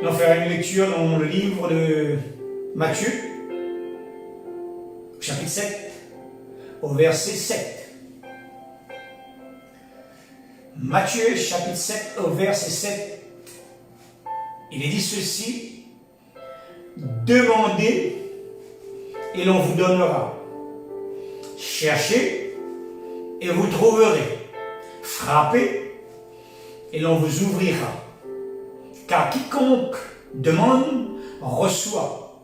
Nous ferons une lecture dans le livre de Matthieu, chapitre 7, au verset 7. Matthieu, chapitre 7, au verset 7. Il est dit ceci: demandez et l'on vous donnera. Cherchez et vous trouverez. Frappez et l'on vous ouvrira. Car quiconque demande, reçoit.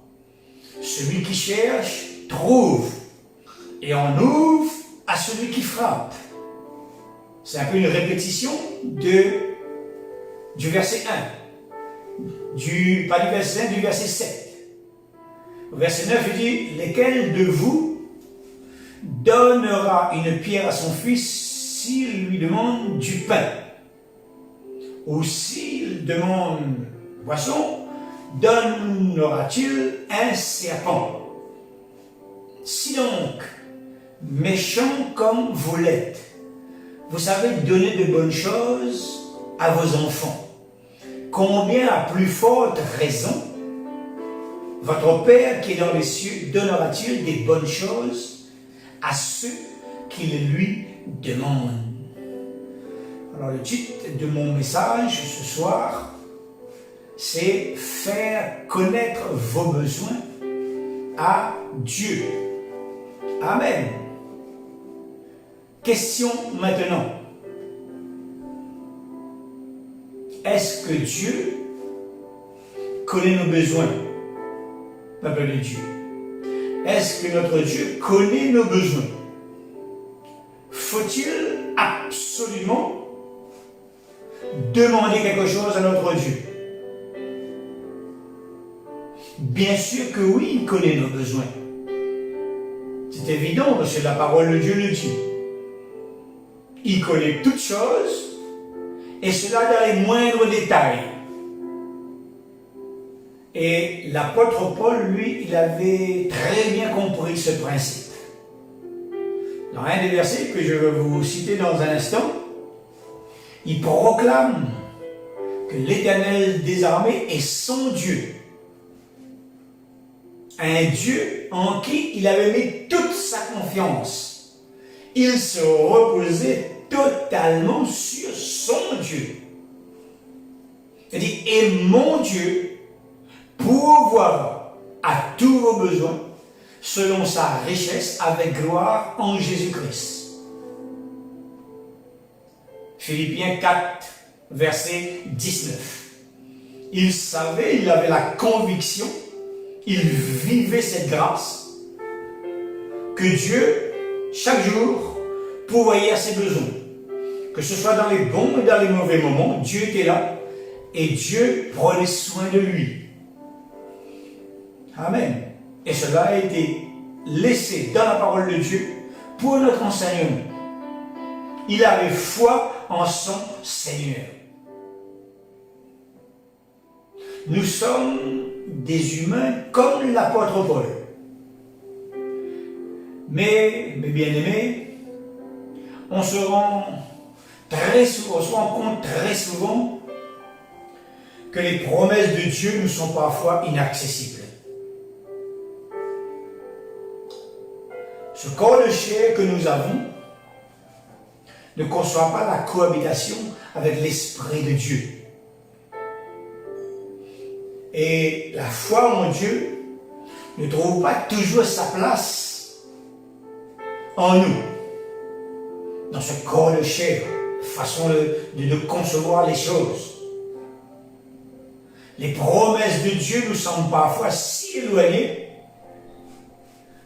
Celui qui cherche, trouve. Et on ouvre à celui qui frappe. C'est un peu une répétition du verset 1. Pas du verset 1, du verset 7. Au verset 9, il dit: lesquels de vous donnera une pierre à son fils s'il lui demande du pain? Ou s'il demande poisson, donnera-t-il un serpent? Si donc, méchants comme vous l'êtes, vous savez donner de bonnes choses à vos enfants, combien à plus forte raison votre Père qui est dans les cieux donnera-t-il des bonnes choses à ceux qui le lui demandent? Alors le titre de mon message ce soir, c'est « Faire connaître vos besoins à Dieu ». Amen. Question maintenant. Est-ce que Dieu connaît nos besoins, peuple de Dieu? Est-ce que notre Dieu connaît nos besoins? Faut-il absolument demander quelque chose à notre Dieu? Bien sûr que oui, il connaît nos besoins. C'est évident parce que la parole de Dieu le dit. Il connaît toutes choses, et cela dans les moindres détails. Et l'apôtre Paul, lui, il avait très bien compris ce principe. Dans un des versets que je vais vous citer dans un instant, il proclame que l'Éternel des armées est son Dieu. Un Dieu en qui il avait mis toute sa confiance. Il se reposait totalement sur son Dieu. Il dit: et mon Dieu pourvoira à tous vos besoins selon sa richesse avec gloire en Jésus-Christ. Philippiens 4, verset 19. Il savait, il avait la conviction, il vivait cette grâce, que Dieu, chaque jour, pourvoyait à ses besoins. Que ce soit dans les bons et dans les mauvais moments, Dieu était là et Dieu prenait soin de lui. Amen. Et cela a été laissé dans la parole de Dieu pour notre enseignement. Il avait foi en son Seigneur. Nous sommes des humains comme l'apôtre Paul. Mais, mes bien-aimés, on se rend compte très souvent que les promesses de Dieu nous sont parfois inaccessibles. Ce corps de chair que nous avons ne conçoit pas la cohabitation avec l'Esprit de Dieu. Et la foi en Dieu ne trouve pas toujours sa place en nous, dans ce corps de chair, façon de concevoir les choses. Les promesses de Dieu nous semblent parfois si éloignées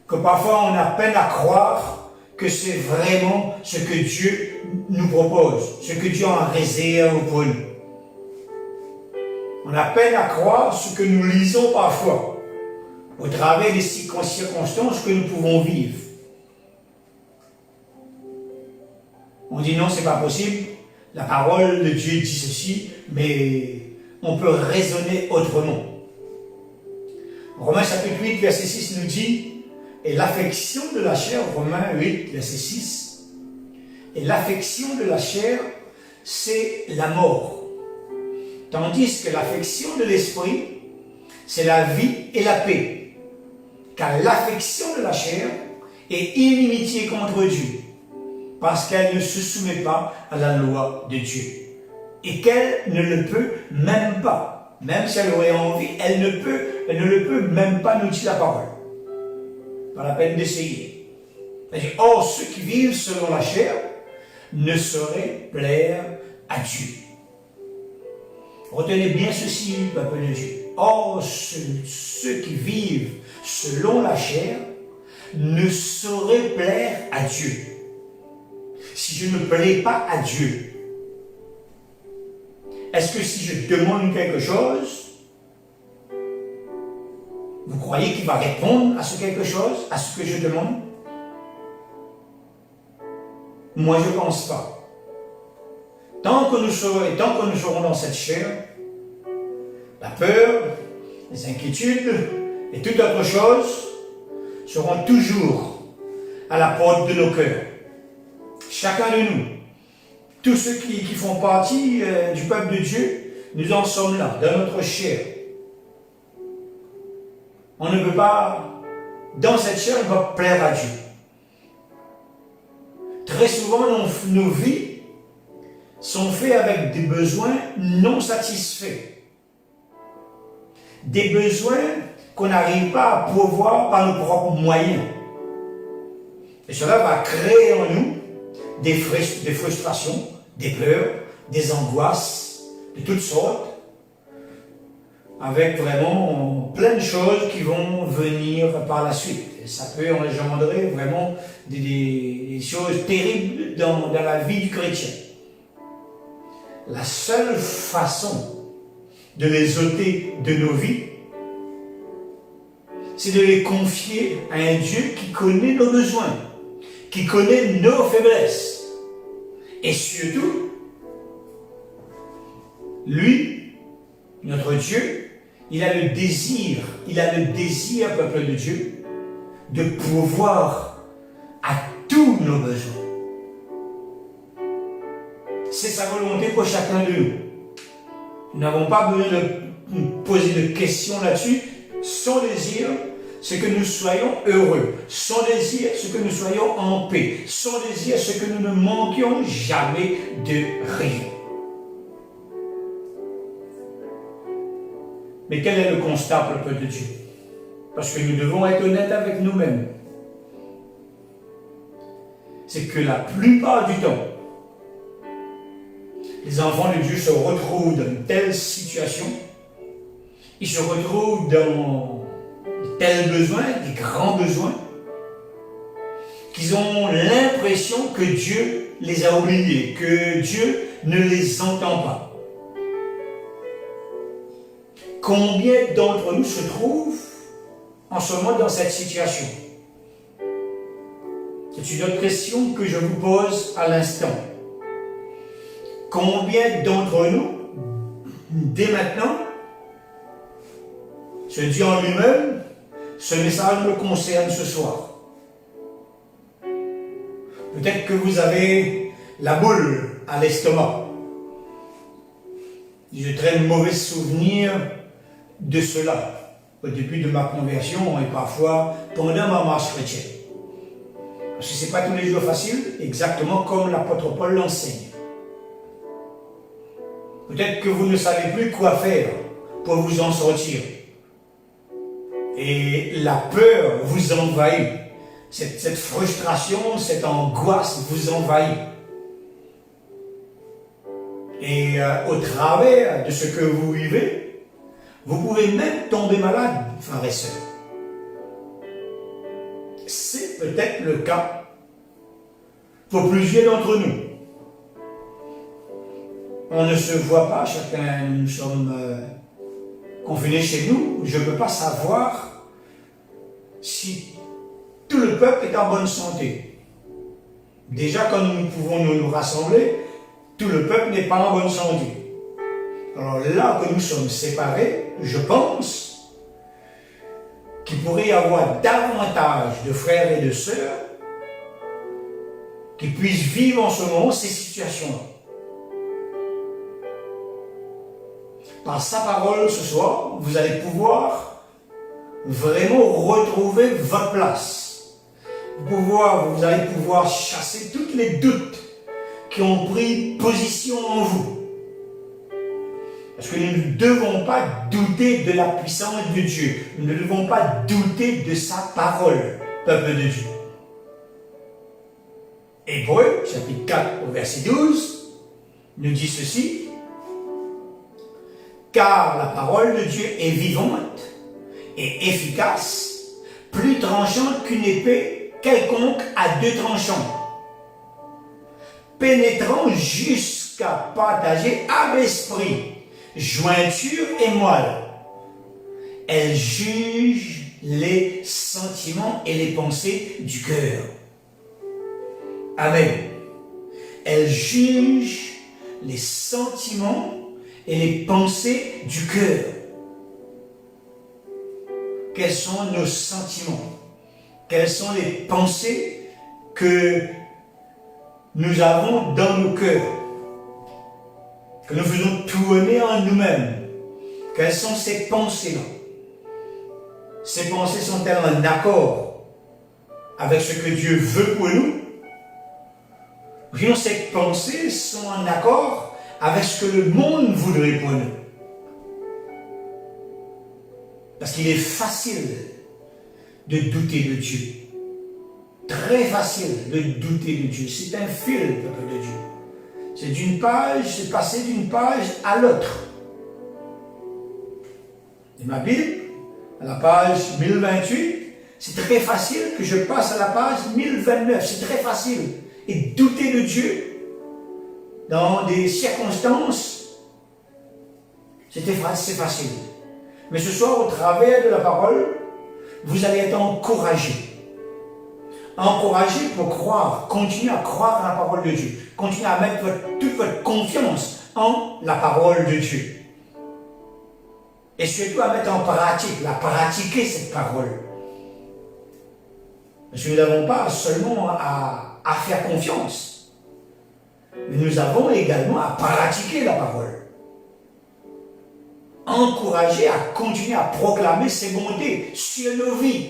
que parfois on a peine à croire que c'est vraiment ce que Dieu nous propose, ce que Dieu en réserve pour nous. On a peine à croire ce que nous lisons parfois, au travers des circonstances que nous pouvons vivre. On dit non, c'est pas possible, la parole de Dieu dit ceci, mais on peut raisonner autrement. Romains chapitre 8, verset 6 nous dit: et l'affection de la chair, Romains 8, verset 6, et l'affection de la chair, c'est la mort. Tandis que l'affection de l'esprit, c'est la vie et la paix. Car l'affection de la chair est inimitié contre Dieu, parce qu'elle ne se soumet pas à la loi de Dieu. Et qu'elle ne le peut même pas. Même si elle aurait envie, elle ne le peut même pas, nous dit la parole. Pas la peine d'essayer. Or, ceux qui vivent selon la chair ne sauraient plaire à Dieu. Retenez bien ceci, peuple de Dieu. Or, ceux qui vivent selon la chair ne sauraient plaire à Dieu. Si je ne plais pas à Dieu, est-ce que si je demande quelque chose, vous croyez qu'il va répondre à ce quelque chose, à ce que je demande? Moi, je ne pense pas. Tant que nous serons dans cette chair, la peur, les inquiétudes et toute autre chose seront toujours à la porte de nos cœurs. Chacun de nous, tous ceux qui font partie du peuple de Dieu, nous en sommes là, dans notre chair. On ne peut pas, dans cette chair, on va plaire à Dieu. Très souvent, nos vies sont faits avec des besoins non satisfaits. Des besoins qu'on n'arrive pas à pourvoir par nos propres moyens. Et cela va créer en nous des frustrations, des peurs, des angoisses de toutes sortes, avec vraiment plein de choses qui vont venir par la suite. Et ça peut engendrer vraiment des choses terribles dans la vie du chrétien. La seule façon de les ôter de nos vies, c'est de les confier à un Dieu qui connaît nos besoins, qui connaît nos faiblesses. Et surtout, lui, notre Dieu, il a le désir, peuple de Dieu, de pourvoir à tous nos besoins. C'est sa volonté pour chacun de nous. Nous n'avons pas besoin de poser de questions là-dessus. Son désir, c'est que nous soyons heureux. Son désir, c'est que nous soyons en paix. Son désir, c'est que nous ne manquions jamais de rien. Mais quel est le constat, peuple de Dieu? Parce que nous devons être honnêtes avec nous-mêmes. C'est que la plupart du temps, les enfants de Dieu se retrouvent dans une telle situation, ils se retrouvent dans de tels besoins, des grands besoins, qu'ils ont l'impression que Dieu les a oubliés, que Dieu ne les entend pas. Combien d'entre nous se trouvent en ce moment dans cette situation? C'est une autre question que je vous pose à l'instant. Combien d'entre nous, dès maintenant, se dit en lui-même, ce message me concerne ce soir? Peut-être que vous avez la boule à l'estomac. J'ai de très mauvais souvenirs de cela, au début de ma conversion et parfois pendant ma marche chrétienne. Parce que ce n'est pas tous les jours facile, exactement comme l'apôtre Paul l'enseigne. Peut-être que vous ne savez plus quoi faire pour vous en sortir. Et la peur vous envahit. Cette frustration, cette angoisse vous envahit. Et au travers de ce que vous vivez, vous pouvez même tomber malade, frères et sœurs. C'est peut-être le cas pour plusieurs d'entre nous. On ne se voit pas, chacun, nous sommes confinés chez nous. Je ne peux pas savoir si tout le peuple est en bonne santé. Déjà, quand nous pouvons nous rassembler, tout le peuple n'est pas en bonne santé. Alors là que nous sommes séparés, je pense qu'il pourrait y avoir davantage de frères et de sœurs qui puissent vivre en ce moment ces situations-là. par sa parole ce soir, vous allez pouvoir vraiment retrouver votre place. Vous allez pouvoir chasser tous les doutes qui ont pris position en vous. Parce que nous ne devons pas douter de la puissance de Dieu. Nous ne devons pas douter de sa parole, peuple de Dieu. Hébreux, chapitre 4, au verset 12, nous dit ceci. Car la parole de Dieu est vivante et efficace, plus tranchante qu'une épée quelconque à deux tranchants, pénétrant jusqu'à partager âme, esprit, jointure et moelle. Elle juge les sentiments et les pensées du cœur. Amen. Elle juge les sentiments et les pensées du cœur. Quels sont nos sentiments? Quelles sont les pensées que nous avons dans nos cœurs? Que nous faisons tourner en nous-mêmes? Quelles sont ces pensées-là? Ces pensées sont-elles en accord avec ce que Dieu veut pour nous? Ou bien ces pensées sont en accord avec ce que le monde voudrait pour nous? Parce qu'il est facile de douter de Dieu. Très facile de douter de Dieu. C'est un fil, peuple de Dieu. C'est passer d'une page à l'autre. Et ma Bible, à la page 1028, c'est très facile que je passe à la page 1029. C'est très facile. Et douter de Dieu dans des circonstances, c'est facile. Mais ce soir, au travers de la parole, vous allez être encouragés. Encouragés pour croire, continuer à croire à la parole de Dieu. Continuez à mettre toute votre confiance en la parole de Dieu. Et surtout à mettre en pratique, à pratiquer cette parole. Parce que nous n'avons pas seulement à faire confiance, mais nous avons également à pratiquer la parole. Encourager à continuer à proclamer ses bontés sur nos vies.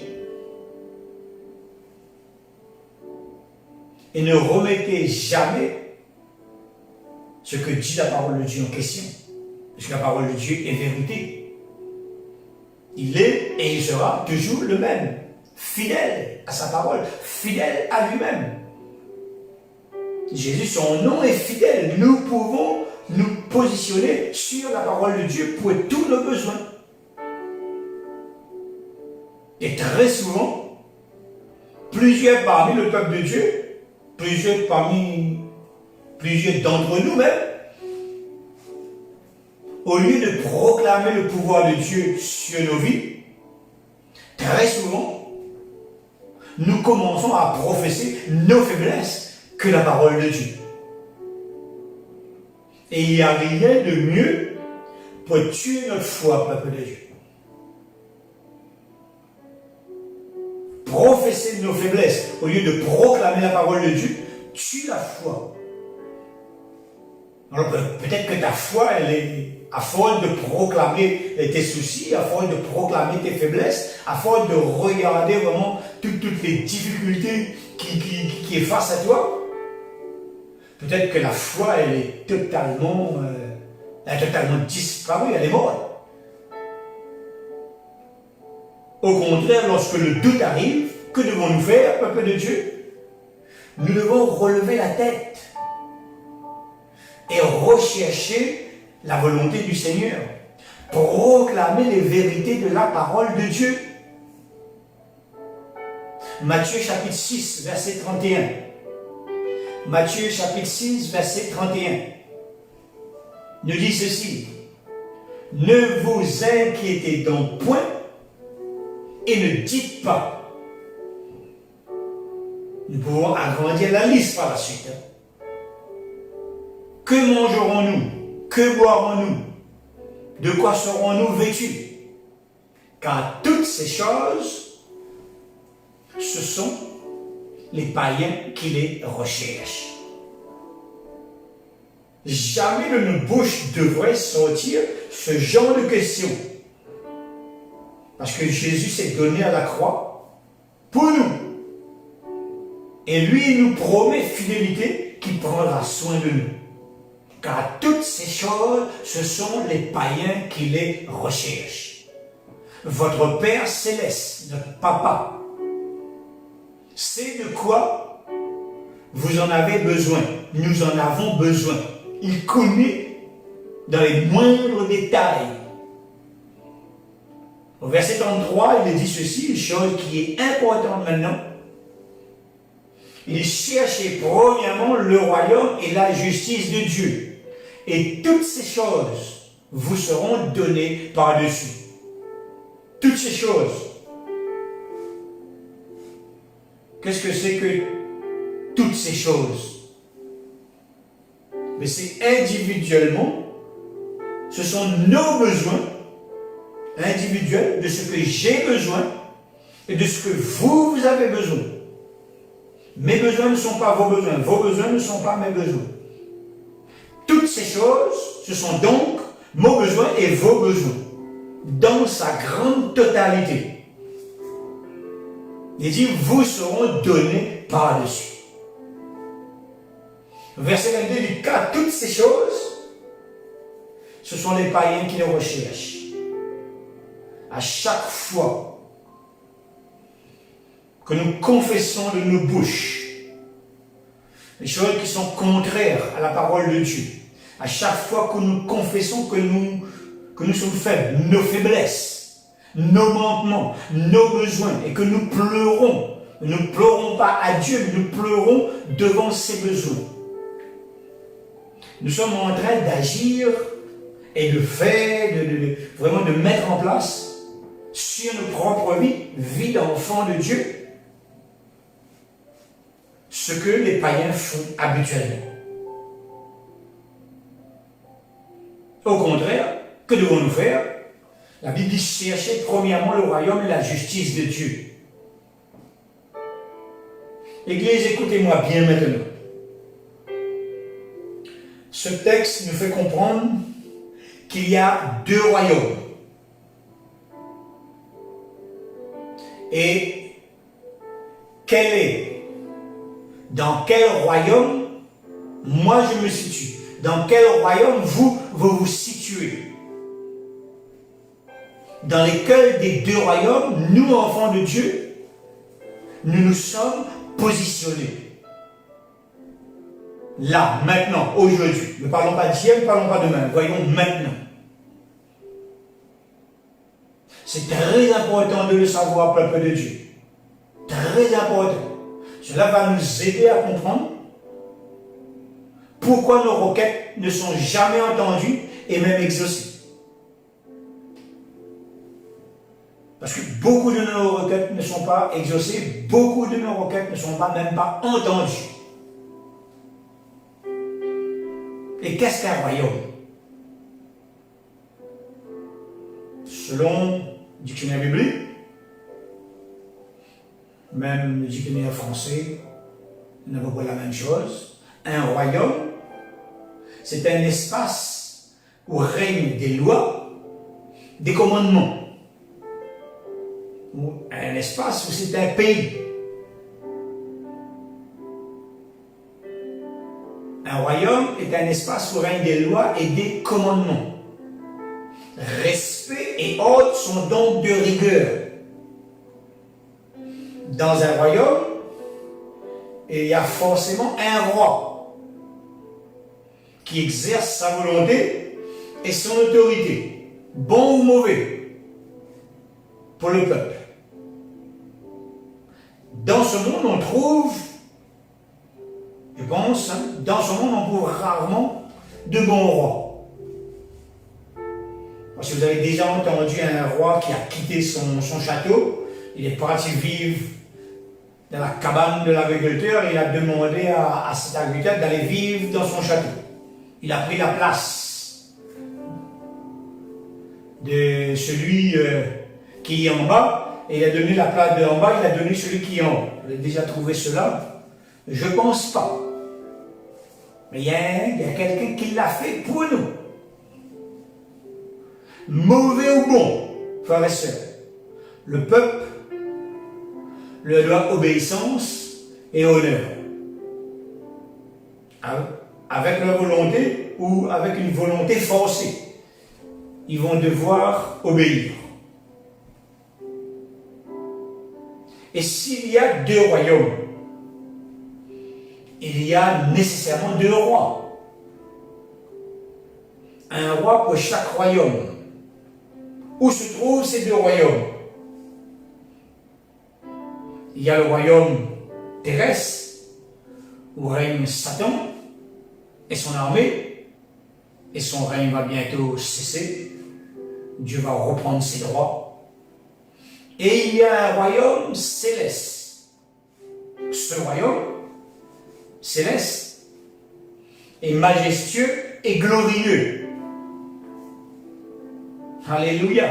Et ne remettez jamais ce que dit la parole de Dieu en question. Parce que la parole de Dieu est vérité. Il est et il sera toujours le même. Fidèle à sa parole, fidèle à lui-même. Jésus, son nom est fidèle. Nous pouvons nous positionner sur la parole de Dieu pour tous nos besoins. Et très souvent, plusieurs parmi le peuple de Dieu, plusieurs d'entre nous même, au lieu de proclamer le pouvoir de Dieu sur nos vies, très souvent, nous commençons à professer nos faiblesses que la parole de Dieu. Et il n'y a rien de mieux pour tuer notre foi, peuple de Dieu. Professer nos faiblesses au lieu de proclamer la parole de Dieu tue la foi. Alors peut-être que ta foi, elle est à force de proclamer tes soucis, à force de proclamer tes faiblesses, à force de regarder vraiment toutes les difficultés qui est face à toi. Peut-être que la foi, elle est totalement disparue, elle est morte. Au contraire, lorsque le doute arrive, que devons-nous faire, peuple de Dieu? Nous devons relever la tête et rechercher la volonté du Seigneur, proclamer les vérités de la parole de Dieu. Matthieu chapitre 6, verset 31. Matthieu chapitre 6, verset 31. Nous dit ceci. Ne vous inquiétez donc point et ne dites pas. Nous pouvons agrandir la liste par la suite. Que mangerons-nous? Que boirons-nous? De quoi serons-nous vêtus? Car toutes ces choses, ce sont les païens qui les recherchent. jamais de nos bouches devrait sortir ce genre de questions. Parce que Jésus s'est donné à la croix pour nous. Et lui, il nous promet fidélité qui prendra soin de nous. Car toutes ces choses, ce sont les païens qui les recherchent. Votre Père Céleste, notre Papa, sait de quoi vous en avez besoin. Nous en avons besoin. Il connaît dans les moindres détails. Au verset 33, il dit ceci, une chose qui est importante maintenant. Il dit, cherchez premièrement le royaume et la justice de Dieu. Et toutes ces choses vous seront données par-dessus. Toutes ces choses. Qu'est-ce que c'est que toutes ces choses? Mais c'est individuellement, ce sont nos besoins individuels de ce que j'ai besoin et de ce que vous avez besoin. Mes besoins ne sont pas vos besoins ne sont pas mes besoins. Toutes ces choses, ce sont donc nos besoins et vos besoins, dans sa grande totalité. Il dit, vous seront donnés par-dessus. Verset 22 dit, car toutes ces choses, ce sont les païens qui les recherchent. À chaque fois que nous confessons de nos bouches les choses qui sont contraires à la parole de Dieu, à chaque fois que nous confessons que nous sommes faibles, nos faiblesses, nos manquements, nos besoins, et que nous ne pleurons pas à Dieu, mais nous pleurons devant ses besoins. Nous sommes en train d'agir et de faire, vraiment de mettre en place sur nos propres vies, vie d'enfants de Dieu, ce que les païens font habituellement. Au contraire, que devons-nous faire? La Bible dit chercher premièrement le royaume et la justice de Dieu. Église, écoutez-moi bien maintenant. Ce texte nous fait comprendre qu'il y a deux royaumes. Et dans quel royaume moi je me situe? Dans quel royaume vous vous situez? Dans lequel des deux royaumes, nous enfants de Dieu, nous nous sommes positionnés? Là, maintenant, aujourd'hui. Ne parlons pas d'hier, ne parlons pas demain. Voyons maintenant. C'est très important de le savoir, peuple de Dieu. Très important. Cela va nous aider à comprendre pourquoi nos requêtes ne sont jamais entendues et même exaucées. Parce que beaucoup de nos requêtes ne sont pas exaucées, beaucoup de nos requêtes ne sont même pas entendues. Et qu'est-ce qu'un royaume? Selon le dictionnaire biblique, même le dictionnaire français, on a à peu près la même chose. Un royaume, c'est un espace où règnent des lois, des commandements. Ou un espace où c'est un pays. Un royaume est un espace où règnent des lois et des commandements. Respect et ordre sont donc de rigueur. Dans un royaume, il y a forcément un roi qui exerce sa volonté et son autorité, bon ou mauvais, pour le peuple. Dans ce monde, on trouve, je pense, dans ce monde, on trouve rarement de bons rois. Parce que vous avez déjà entendu un roi qui a quitté son château, il est parti vivre dans la cabane de l'agriculteur et il a demandé à cet agriculteur d'aller vivre dans son château. Il a pris la place de celui qui est en bas et il a donné la place de en bas, il a donné celui qui est en haut. Vous avez déjà trouvé cela? Je ne pense pas. Mais il y a quelqu'un qui l'a fait pour nous. Mauvais ou bon, frères et sœurs, le peuple leur doit obéissance et honneur. Avec leur volonté ou avec une volonté forcée, ils vont devoir obéir. Et s'il y a deux royaumes, il y a nécessairement deux rois. Un roi pour chaque royaume. Où se trouvent ces deux royaumes? Il y a le royaume terrestre, où règne Satan et son armée, et son règne va bientôt cesser. Dieu va reprendre ses droits. Et il y a un royaume céleste. Ce royaume céleste est majestueux et glorieux. Alléluia.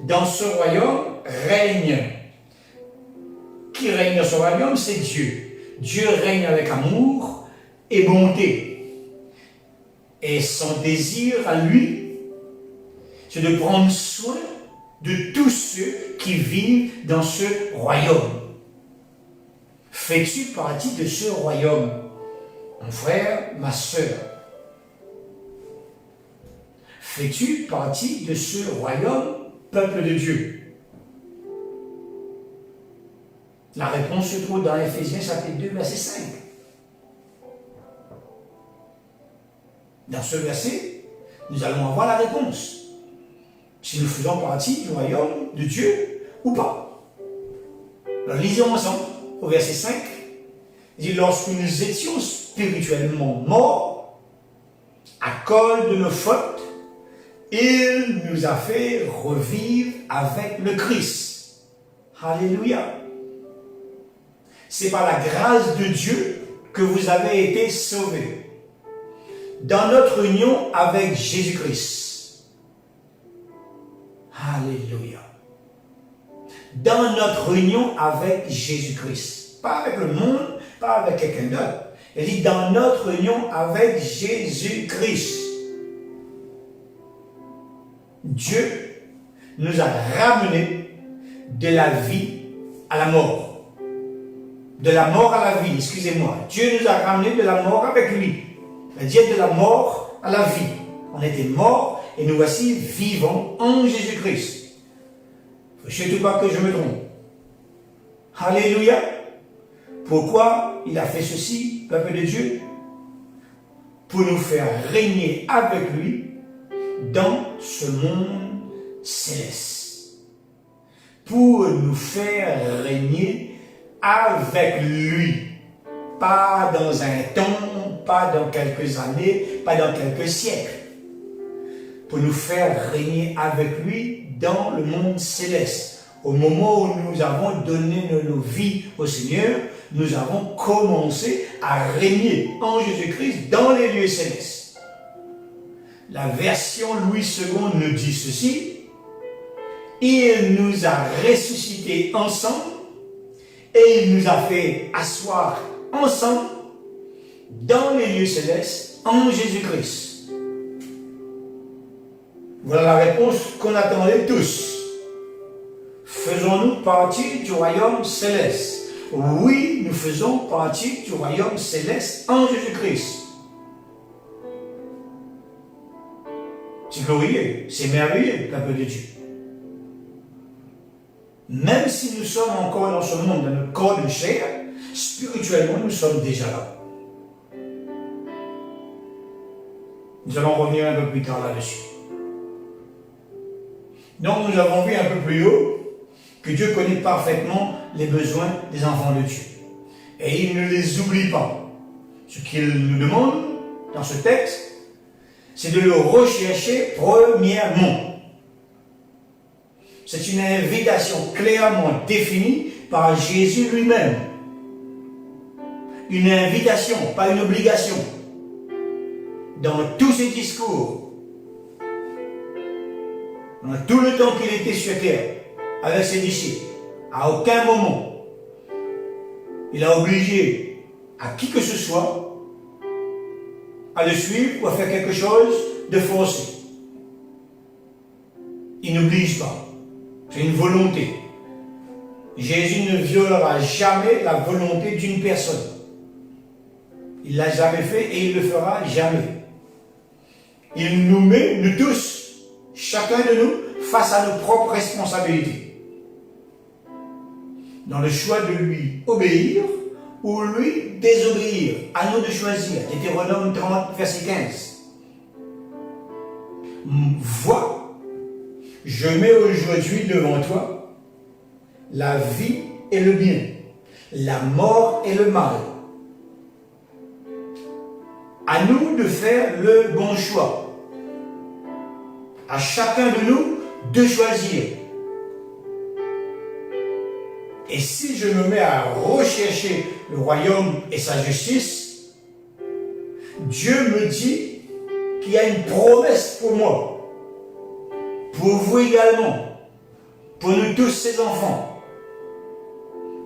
Dans ce royaume règne. Qui règne dans ce royaume? C'est Dieu. Dieu règne avec amour et bonté. Et son désir à lui, c'est de prendre soin de tous ceux qui vivent dans ce royaume. Fais-tu partie de ce royaume, mon frère, ma sœur? Fais-tu partie de ce royaume, peuple de Dieu? La réponse se trouve dans Éphésiens chapitre 2, verset 5. Dans ce verset, nous allons avoir la réponse. Si nous faisons partie du royaume de Dieu ou pas. Alors lisons ensemble au verset 5. Il dit, lorsque nous étions spirituellement morts, à cause de nos fautes, il nous a fait revivre avec le Christ. Alléluia. C'est par la grâce de Dieu que vous avez été sauvés. Dans notre union avec Jésus-Christ. Alléluia. Dans notre union avec Jésus-Christ. Pas avec le monde, pas avec quelqu'un d'autre. Il dit dans notre union avec Jésus-Christ. Dieu nous a ramenés de la vie à la mort. De la mort à la vie, excusez-moi. Dieu nous a ramenés de la mort avec lui. C'est-à-dire de la mort à la vie. On était morts et nous voici vivants en Jésus-Christ. Ne faut surtout pas que je me trompe. Alléluia. Pourquoi il a fait ceci, peuple de Dieu? Pour nous faire régner avec lui dans ce monde céleste. Pour nous faire régner avec lui. Pas dans un temps, pas dans quelques années, pas dans quelques siècles. Pour nous faire régner avec lui dans le monde céleste. Au moment où nous avons donné nos vies au Seigneur, nous avons commencé à régner en Jésus-Christ dans les lieux célestes. La version Louis II nous dit ceci. Il nous a ressuscités ensemble et il nous a fait asseoir ensemble dans les lieux célestes en Jésus-Christ. Voilà la réponse qu'on attendait tous. Faisons-nous partie du royaume céleste? Oui, nous faisons partie du royaume céleste en Jésus-Christ. C'est glorieux, c'est merveilleux, peuple de Dieu. Même si nous sommes encore dans ce monde, dans notre corps de chair, spirituellement, nous sommes déjà là. Nous allons revenir un peu plus tard là-dessus. Donc, nous avons vu un peu plus haut que Dieu connaît parfaitement les besoins des enfants de Dieu. Et il ne les oublie pas. Ce qu'il nous demande dans ce texte, c'est de le rechercher premièrement. C'est une invitation clairement définie par Jésus lui-même. Une invitation, pas une obligation. Dans tous ses discours, dans tout le temps qu'il était sur terre, avec ses disciples, à aucun moment, il a obligé à qui que ce soit à le suivre ou à faire quelque chose de forcé. Il n'oblige pas. C'est une volonté. Jésus ne violera jamais la volonté d'une personne. Il ne l'a jamais fait et il ne le fera jamais. Il nous met, nous tous, chacun de nous, face à nos propres responsabilités. Dans le choix de lui obéir ou lui désobéir. À nous de choisir. Deutéronome 30, verset 15. Vois, je mets aujourd'hui devant toi la vie et le bien, la mort et le mal. À nous de faire le bon choix. À chacun de nous de choisir. Et si je me mets à rechercher le royaume et sa justice, Dieu me dit qu'il y a une promesse pour moi, pour vous également, pour nous tous ses enfants.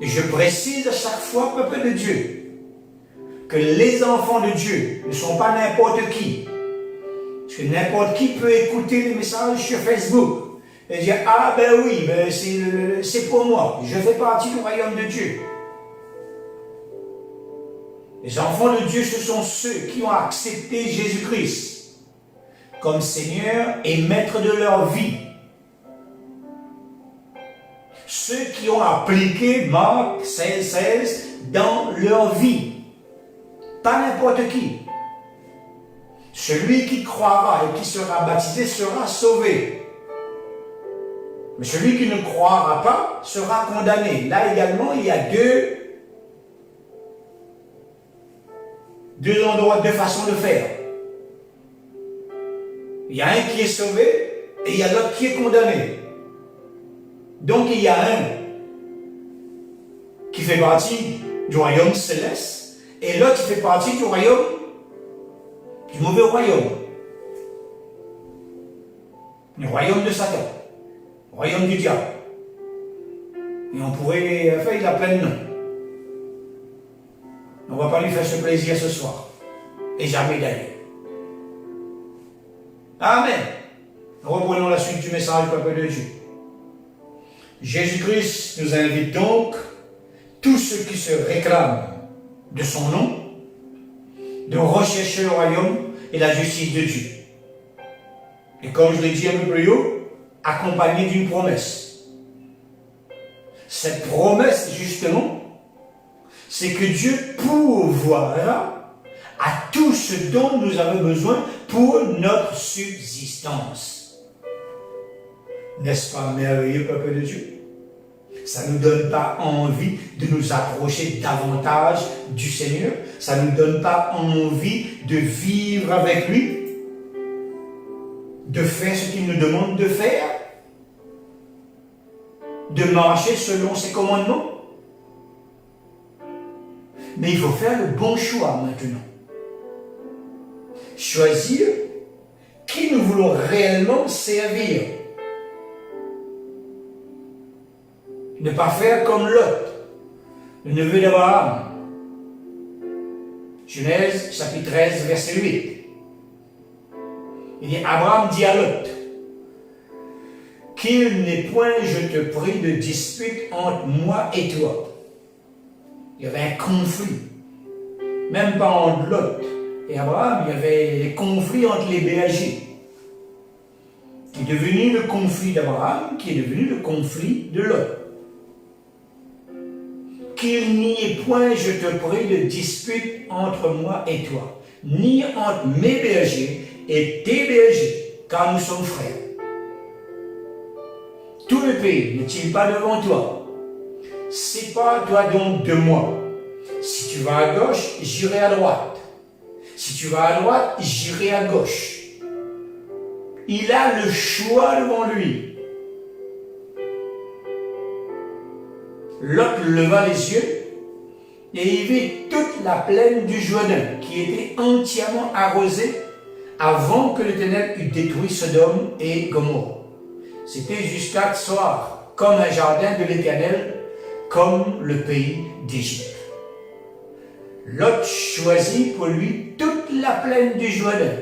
Et je précise à chaque fois, peuple de Dieu, que les enfants de Dieu ne sont pas n'importe qui. Parce que n'importe qui peut écouter les messages sur Facebook et dire « Ah ben oui, ben c'est pour moi, je fais partie du royaume de Dieu ». Les enfants de Dieu, ce sont ceux qui ont accepté Jésus-Christ comme Seigneur et Maître de leur vie. Ceux qui ont appliqué Marc 16 dans leur vie. Pas n'importe qui. Celui qui croira et qui sera baptisé sera sauvé. Mais celui qui ne croira pas sera condamné. Là également, il y a deux endroits, deux façons de faire. Il y a un qui est sauvé et il y a l'autre qui est condamné. Donc il y a un qui fait partie du royaume céleste et l'autre qui fait partie du royaume, du mauvais royaume. Le royaume de Satan. Le royaume du diable. Et on pourrait faire, il a plein de noms. On ne va pas lui faire ce plaisir ce soir. Et jamais d'ailleurs. Amen. Reprenons la suite du message, peuple de Dieu. Jésus-Christ nous invite donc, tous ceux qui se réclament de son nom, de rechercher le royaume et la justice de Dieu. Et comme je l'ai dit un peu plus haut, accompagné d'une promesse. Cette promesse, justement, c'est que Dieu pourvoira à tout ce dont nous avons besoin pour notre subsistance. N'est-ce pas merveilleux, peuple de Dieu? Ça ne nous donne pas envie de nous approcher davantage du Seigneur. Ça ne nous donne pas envie de vivre avec lui, de faire ce qu'il nous demande de faire, de marcher selon ses commandements. Mais il faut faire le bon choix maintenant. Choisir qui nous voulons réellement servir. Ne pas faire comme Lot, le neveu d'Abraham. Genèse chapitre 13, verset 8. Il dit, Abraham dit à Lot, qu'il n'ait point, je te prie, de dispute entre moi et toi. Il y avait un conflit. Même pas entre Lot et Abraham, il y avait des conflits entre les bergers. Qui est devenu le conflit d'Abraham, qui est devenu le conflit de Lot. Qu'il n'y ait point, je te prie, de dispute entre moi et toi, ni entre mes bergers et tes bergers, car nous sommes frères. Tout le pays n'est-il pas devant toi? Sépare-toi donc de moi. Si tu vas à gauche, j'irai à droite. Si tu vas à droite, j'irai à gauche. Il a le choix devant lui. Lot leva les yeux et il vit toute la plaine du Jourdain qui était entièrement arrosée avant que l'Éternel eût détruit Sodome et Gomorrhe. C'était jusqu'à Tsoar, comme un jardin de l'Éternel, comme le pays d'Égypte. Lot choisit pour lui toute la plaine du Jourdain.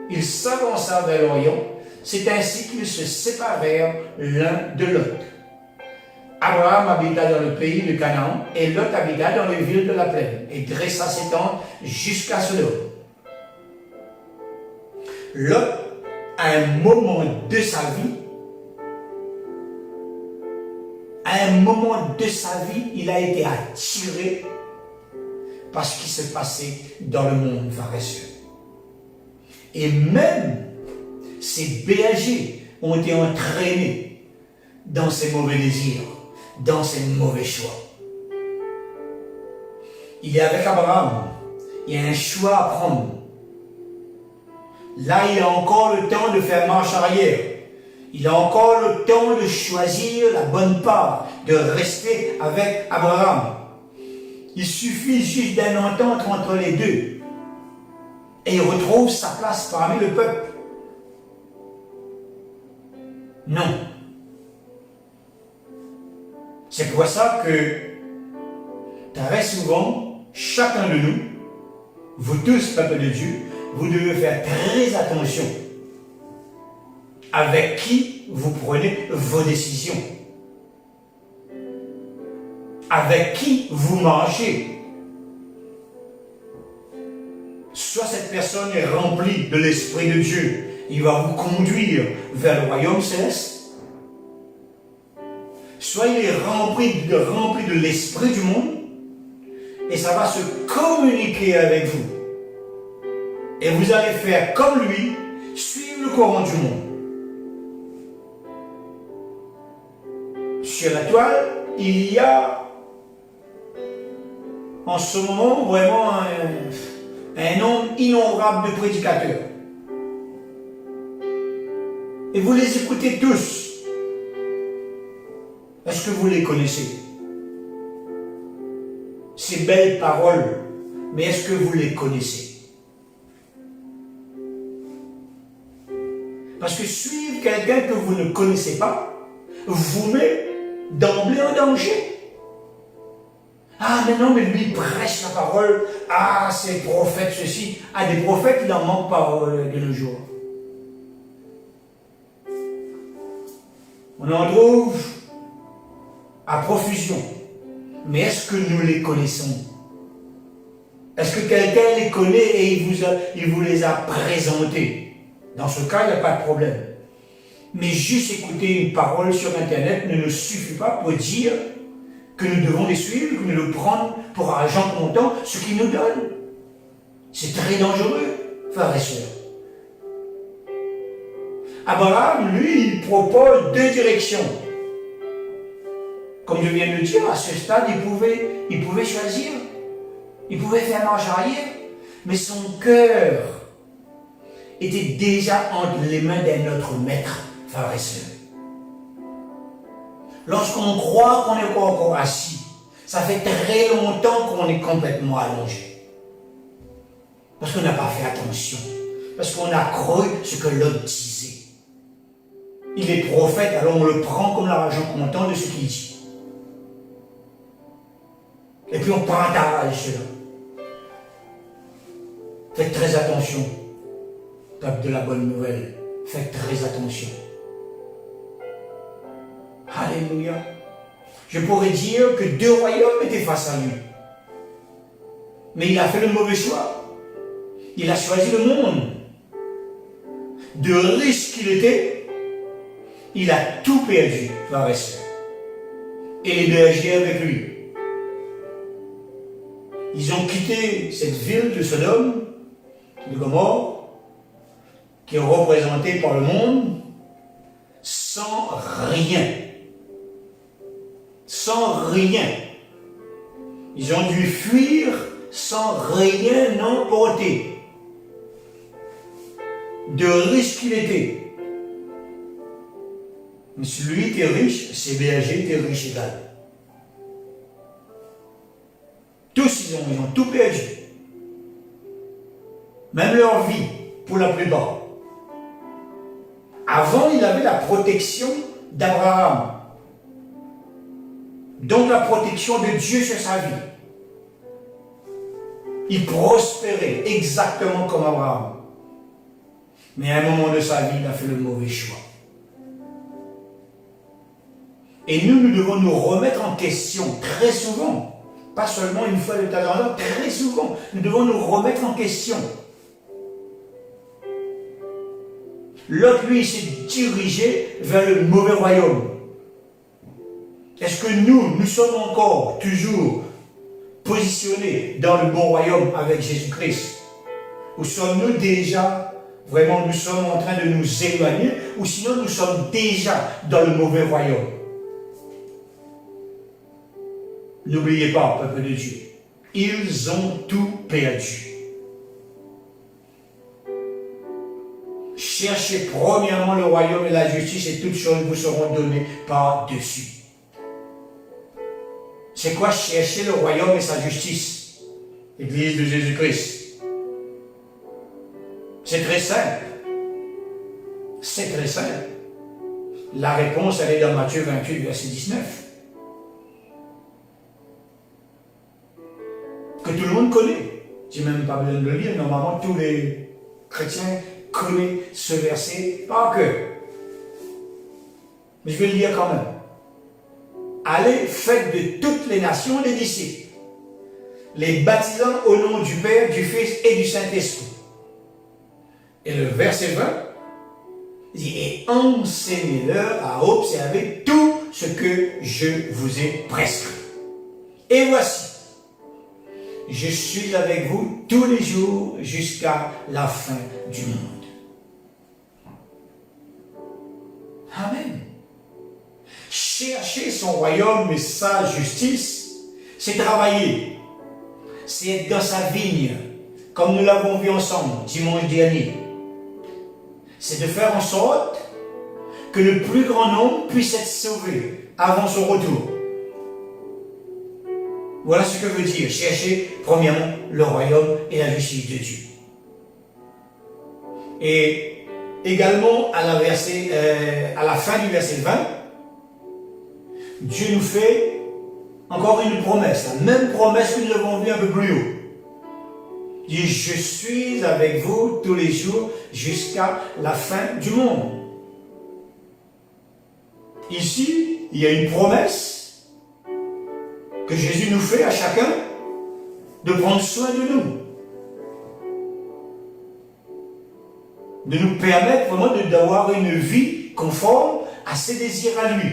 Il s'avança vers l'Orient. C'est ainsi qu'ils se séparèrent l'un de l'autre. Abraham habita dans le pays de Canaan et Lot habita dans les villes de la plaine et dressa ses tentes jusqu'à Sodome. Lot, à un moment de sa vie, il a été attiré par ce qui se passait dans le monde paresseux. Et même ces bergers ont été entraînés dans ces mauvais désirs, dans ces mauvais choix. Il est avec Abraham, il y a un choix à prendre. Là, il a encore le temps de faire marche arrière. Il a encore le temps de choisir la bonne part, de rester avec Abraham. Il suffit juste d'une entente entre les deux. Et il retrouve sa place parmi le peuple. Non. C'est pour ça que très souvent, chacun de nous, vous tous, peuple de Dieu, vous devez faire très attention avec qui vous prenez vos décisions. Avec qui vous marchez. Soit cette personne est remplie de l'Esprit de Dieu, il va vous conduire vers le royaume céleste. Soit il est rempli de l'Esprit du monde, et ça va se communiquer avec vous. Et vous allez faire comme lui, suivre le courant du monde. Sur la toile, il y a en ce moment vraiment un nombre innombrable de prédicateurs. Et vous les écoutez tous. Est-ce que vous les connaissez? Ces belles paroles, mais est-ce que vous les connaissez? Parce que suivre quelqu'un que vous ne connaissez pas vous met d'emblée en danger. Ah, mais non, mais lui, il prêche la parole. Ah, c'est prophète, ceci. Ah, des prophètes, il en manque pas de nos jours. On en trouve à profusion. Mais est-ce que nous les connaissons? Est-ce que quelqu'un les connaît et il vous les a présentés? Dans ce cas, il n'y a pas de problème. Mais juste écouter une parole sur Internet ne nous suffit pas pour dire que nous devons les suivre, que nous devons prendre pour argent comptant ce qu'ils nous donnent. C'est très dangereux, frères et sœurs. Abraham, lui, il propose deux directions. Comme je viens de le dire, à ce stade, il pouvait choisir. Il pouvait faire marche arrière. Mais son cœur était déjà entre les mains d'un autre maître, frères et sœurs. Lorsqu'on croit qu'on est encore assis, ça fait très longtemps qu'on est complètement allongé. Parce qu'on n'a pas fait attention. Parce qu'on a cru ce que l'autre disait. Il est prophète, alors on le prend comme l'argent comptant de ce qu'il dit. Et puis on partage cela. Faites très attention, peuple de la bonne nouvelle. Faites très attention. Alléluia. Je pourrais dire que deux royaumes étaient face à lui. Mais il a fait le mauvais choix. Il a choisi le monde. De riche qu'il était, il a tout perdu, frères et sœurs. Et les bergers avec lui. Ils ont quitté cette ville de Sodome, de Gomorrhe, qui est représentée par le monde, sans rien. Sans rien. Ils ont dû fuir sans rien emporter. De riche qu'il était. Mais si lui était riche, ses bergers étaient riches également. Tous, ils ont tout perdu. Même leur vie, pour la plupart. Avant, il avait la protection d'Abraham. Donc la protection de Dieu sur sa vie. Il prospérait exactement comme Abraham. Mais à un moment de sa vie, il a fait le mauvais choix. Et nous devons nous remettre en question très souvent. Pas seulement une fois de temps en temps, très souvent. Nous devons nous remettre en question. L'autre, lui, s'est dirigé vers le mauvais royaume. Est-ce que nous sommes encore toujours positionnés dans le bon royaume avec Jésus-Christ? Ou sommes-nous déjà, vraiment, nous sommes en train de nous éloigner, ou sinon nous sommes déjà dans le mauvais royaume? N'oubliez pas, peuple de Dieu, ils ont tout perdu. Cherchez premièrement le royaume et la justice et toutes choses vous seront données par-dessus. C'est quoi chercher le royaume et sa justice? Église de Jésus-Christ. C'est très simple. C'est très simple. La réponse, elle est dans Matthieu 28, verset 19. Que tout le monde connaît. Je n'ai même pas besoin de le lire. Normalement, tous les chrétiens connaissent ce verset par cœur. Mais je vais le lire quand même. Allez, faites de toutes les nations des disciples, les baptisant au nom du Père, du Fils et du Saint-Esprit. Et le verset 20 dit, et enseignez-leur à observer tout ce que je vous ai prescrit. Et voici, je suis avec vous tous les jours jusqu'à la fin du monde. Amen. Chercher son royaume et sa justice, c'est travailler. C'est être dans sa vigne, comme nous l'avons vu ensemble dimanche dernier. C'est de faire en sorte que le plus grand nombre puisse être sauvé avant son retour. Voilà ce que veut dire chercher premièrement le royaume et la justice de Dieu. Et également à la fin du verset 20, Dieu nous fait encore une promesse, la même promesse que nous avons vue un peu plus haut. Il dit, je suis avec vous tous les jours jusqu'à la fin du monde. Ici, il y a une promesse que Jésus nous fait à chacun de prendre soin de nous. De nous permettre vraiment d'avoir une vie conforme à ses désirs à lui.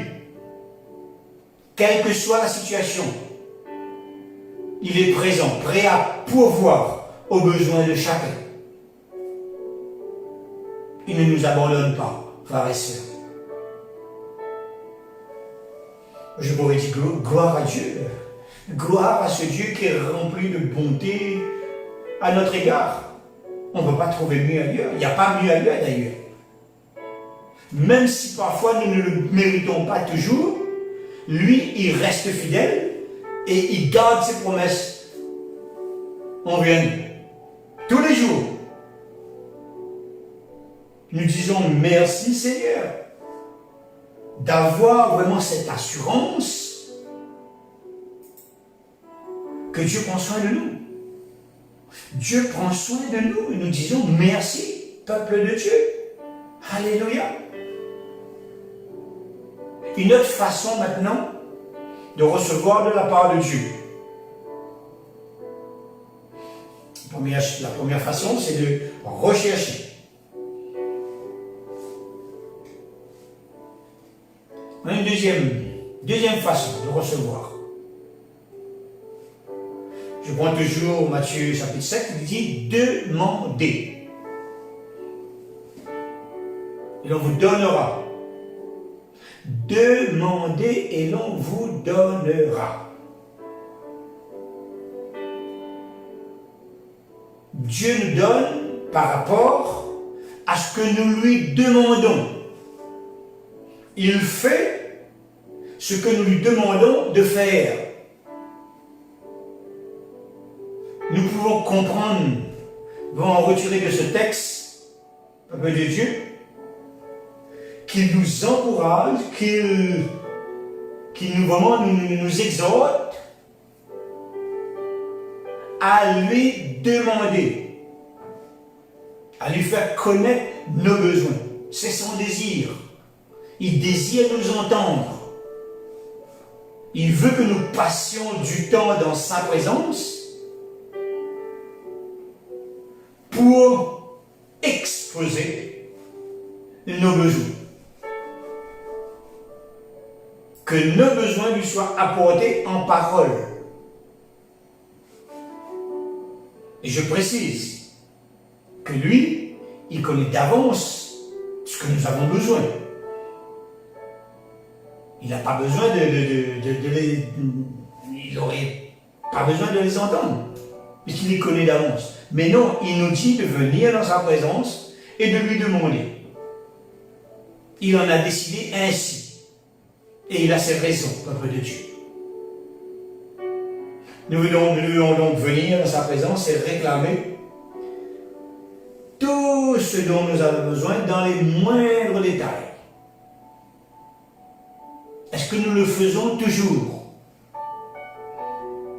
Quelle que soit la situation, il est présent, prêt à pourvoir aux besoins de chacun. Il ne nous abandonne pas, frères et sœurs. Je pourrais dire gloire à Dieu, gloire à ce Dieu qui est rempli de bonté à notre égard. On ne peut pas trouver mieux ailleurs, il n'y a pas mieux ailleurs d'ailleurs. Même si parfois nous ne le méritons pas toujours, lui, il reste fidèle et il garde ses promesses envers nous. Tous les jours, nous disons merci Seigneur d'avoir vraiment cette assurance que Dieu prend soin de nous. Dieu prend soin de nous et nous disons merci, peuple de Dieu. Alléluia. Une autre façon maintenant de recevoir de la part de Dieu. La première façon, c'est de rechercher. Une deuxième façon de recevoir. Je prends toujours Matthieu chapitre 7, il dit demandez. Et l'on vous donnera. Demandez et l'on vous donnera. Dieu nous donne par rapport à ce que nous lui demandons. Il fait ce que nous lui demandons de faire. Nous pouvons comprendre, nous en retirer de ce texte, peuple de Dieu, qu'il nous encourage, qu'il nous exhorte à lui demander, à lui faire connaître nos besoins. C'est son désir. Il désire nous entendre. Il veut que nous passions du temps dans sa présence pour exposer nos besoins. Que nos besoins lui soient apportés en parole. Et je précise que lui, il connaît d'avance ce que nous avons besoin. Il n'a pas besoin il n'aurait pas besoin de les entendre, puisqu'il les connaît d'avance. Mais non, il nous dit de venir dans sa présence et de lui demander. Il en a décidé ainsi. Et il a ses raisons, peuple de Dieu. Nous devons donc venir dans sa présence et réclamer tout ce dont nous avons besoin dans les moindres détails. Est-ce que nous le faisons toujours?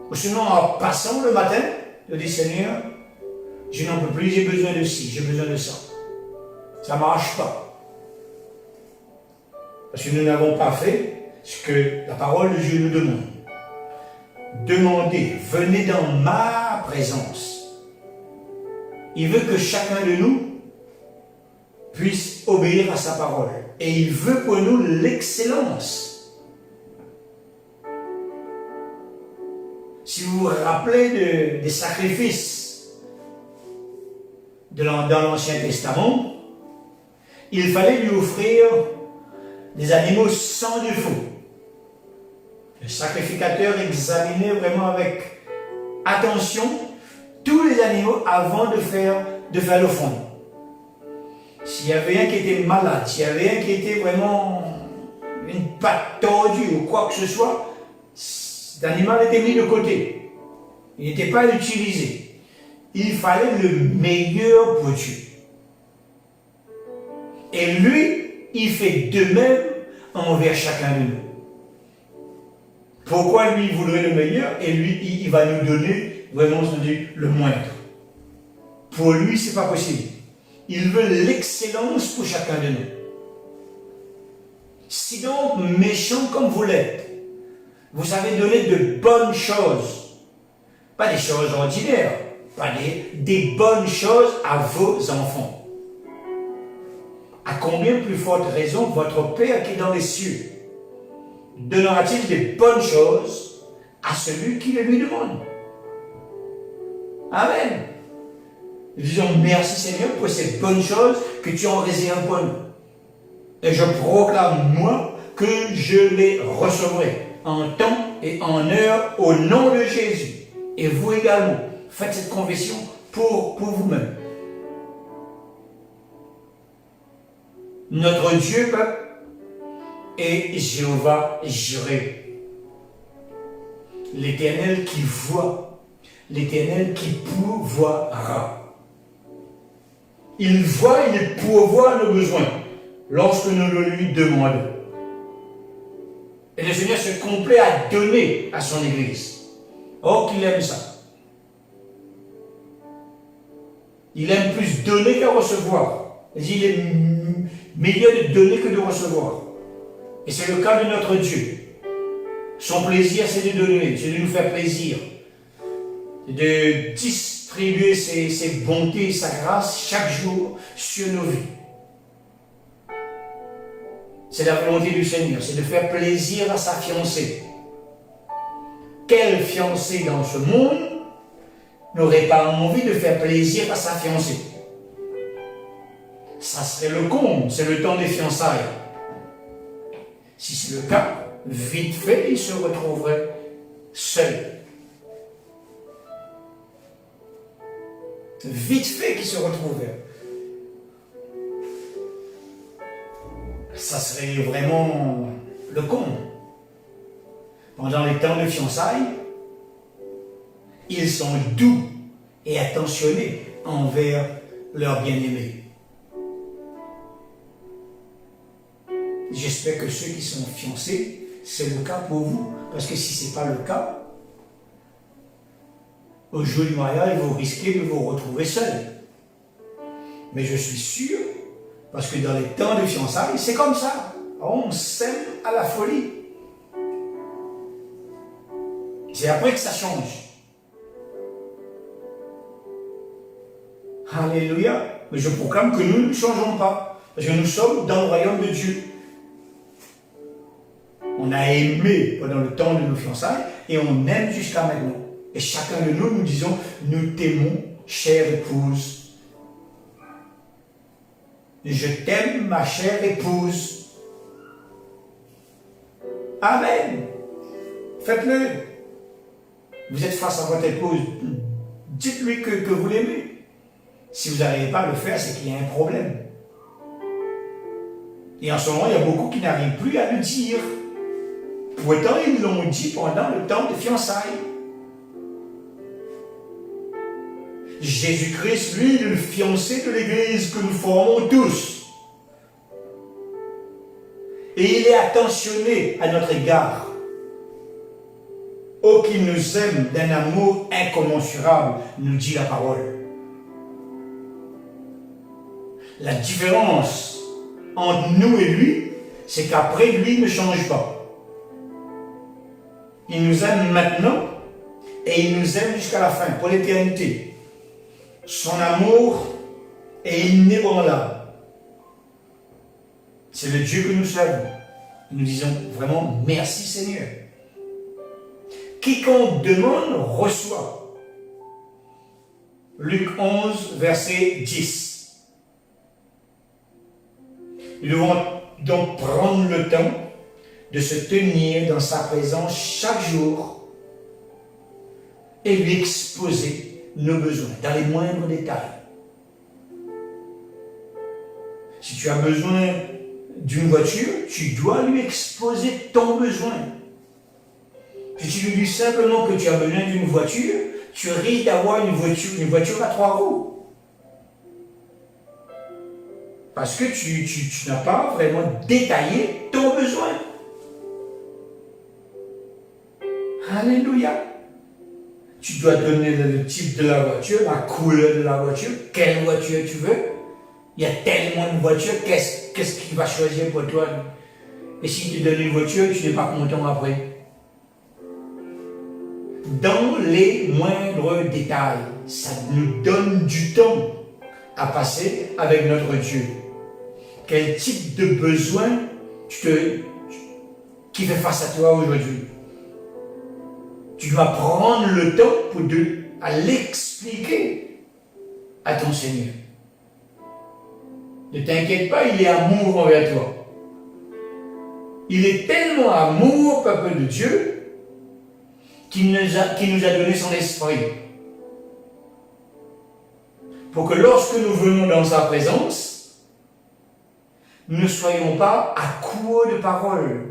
Ou sinon, en passant le matin, je dis Seigneur, je n'en peux plus, j'ai besoin de ci, j'ai besoin de ça. Ça ne marche pas. Parce que nous n'avons pas fait ce que la parole de Dieu nous demande. Demandez, venez dans ma présence. Il veut que chacun de nous puisse obéir à sa parole. Et il veut pour nous l'excellence. Si vous vous rappelez des sacrifices dans l'Ancien Testament, il fallait lui offrir des animaux sans défaut. Le sacrificateur examinait vraiment avec attention tous les animaux avant de faire l'offrande. S'il y avait un qui était malade, s'il y avait un qui était vraiment une patte tordue ou quoi que ce soit, l'animal était mis de côté. Il n'était pas utilisé. Il fallait le meilleur pour Dieu. Et lui, il fait de même envers chacun de nous. Pourquoi lui, il voudrait le meilleur et lui, il va nous donner vraiment le moindre. Pour lui, ce n'est pas possible. Il veut l'excellence pour chacun de nous. Si donc, méchant comme vous l'êtes, vous savez donner de bonnes choses, pas des choses ordinaires, pas des bonnes choses à vos enfants. À combien plus forte raison votre Père qui est dans les cieux donnera-t-il des bonnes choses à celui qui les lui demande? Amen. Nous disons merci Seigneur pour ces bonnes choses que tu en réserves pour nous. Et je proclame moi que je les recevrai en temps et en heure au nom de Jésus. Et vous également, faites cette confession pour vous-même. Notre Dieu, peuple, est Jéhovah Jireh. L'Éternel qui voit, l'Éternel qui pourvoira. Il voit et il pourvoit nos besoins lorsque nous le lui demandons. Et le Seigneur se complaît à donner à son Église. Oh, qu'il aime ça. Il aime plus donner qu'à recevoir. Il est meilleur de donner que de recevoir. Et c'est le cas de notre Dieu. Son plaisir, c'est de donner, c'est de nous faire plaisir. De distribuer ses bontés et sa grâce chaque jour sur nos vies. C'est la volonté du Seigneur, c'est de faire plaisir à sa fiancée. Quel fiancé dans ce monde n'aurait pas envie de faire plaisir à sa fiancée? Ça serait le comble, c'est le temps des fiançailles. Si c'est le cas, vite fait, il se retrouverait seul. Vite fait qu'il se retrouverait. Ça serait vraiment le comble. Pendant les temps de fiançailles, ils sont doux et attentionnés envers leur bien-aimé. J'espère que ceux qui sont fiancés, c'est le cas pour vous. Parce que si ce n'est pas le cas, au jour du mariage, vous risquez de vous retrouver seul. Mais je suis sûr, parce que dans les temps de fiançailles, c'est comme ça. On s'aime à la folie. C'est après que ça change. Alléluia. Mais je proclame que nous ne changeons pas. Parce que nous sommes dans le royaume de Dieu. On a aimé pendant le temps de nos fiançailles et on aime jusqu'à maintenant. Et chacun de nous, nous disons, nous t'aimons, chère épouse. Je t'aime, ma chère épouse. Amen. Faites-le. Vous êtes face à votre épouse. Dites-lui que vous l'aimez. Si vous n'arrivez pas à le faire, c'est qu'il y a un problème. Et en ce moment, il y a beaucoup qui n'arrivent plus à le dire. Pourtant, ils l'ont dit pendant le temps de fiançailles. Jésus-Christ, lui, est le fiancé de l'Église que nous formons tous. Et il est attentionné à notre égard. Oh, qu'il nous aime d'un amour incommensurable, nous dit la parole. La différence entre nous et lui, c'est qu'après, lui ne change pas. Il nous aime maintenant et il nous aime jusqu'à la fin, pour l'éternité. Son amour est inébranlable. C'est le Dieu que nous servons. Nous disons vraiment merci Seigneur. Quiconque demande, reçoit. Luc 11, verset 10. Nous devons donc prendre le temps de se tenir dans sa présence chaque jour et lui exposer nos besoins dans les moindres détails. Si tu as besoin d'une voiture, tu dois lui exposer ton besoin. Si tu lui dis simplement que tu as besoin d'une voiture, tu risques d'avoir une voiture à 3 roues. Parce que tu n'as pas vraiment détaillé ton besoin. Alléluia. Tu dois donner le type de la voiture, la couleur de la voiture, quelle voiture tu veux. Il y a tellement de voitures, qu'est-ce qu'il va choisir pour toi? Et si tu donnes une voiture, tu n'es pas content après. Dans les moindres détails, ça nous donne du temps à passer avec notre Dieu. Quel type de besoin qui fait face à toi aujourd'hui? Tu dois prendre le temps à l'expliquer à ton Seigneur. Ne t'inquiète pas, il est amour envers toi. Il est tellement amour, peuple de Dieu, qu'il nous a donné son esprit. Pour que lorsque nous venons dans sa présence, nous ne soyons pas à court de paroles.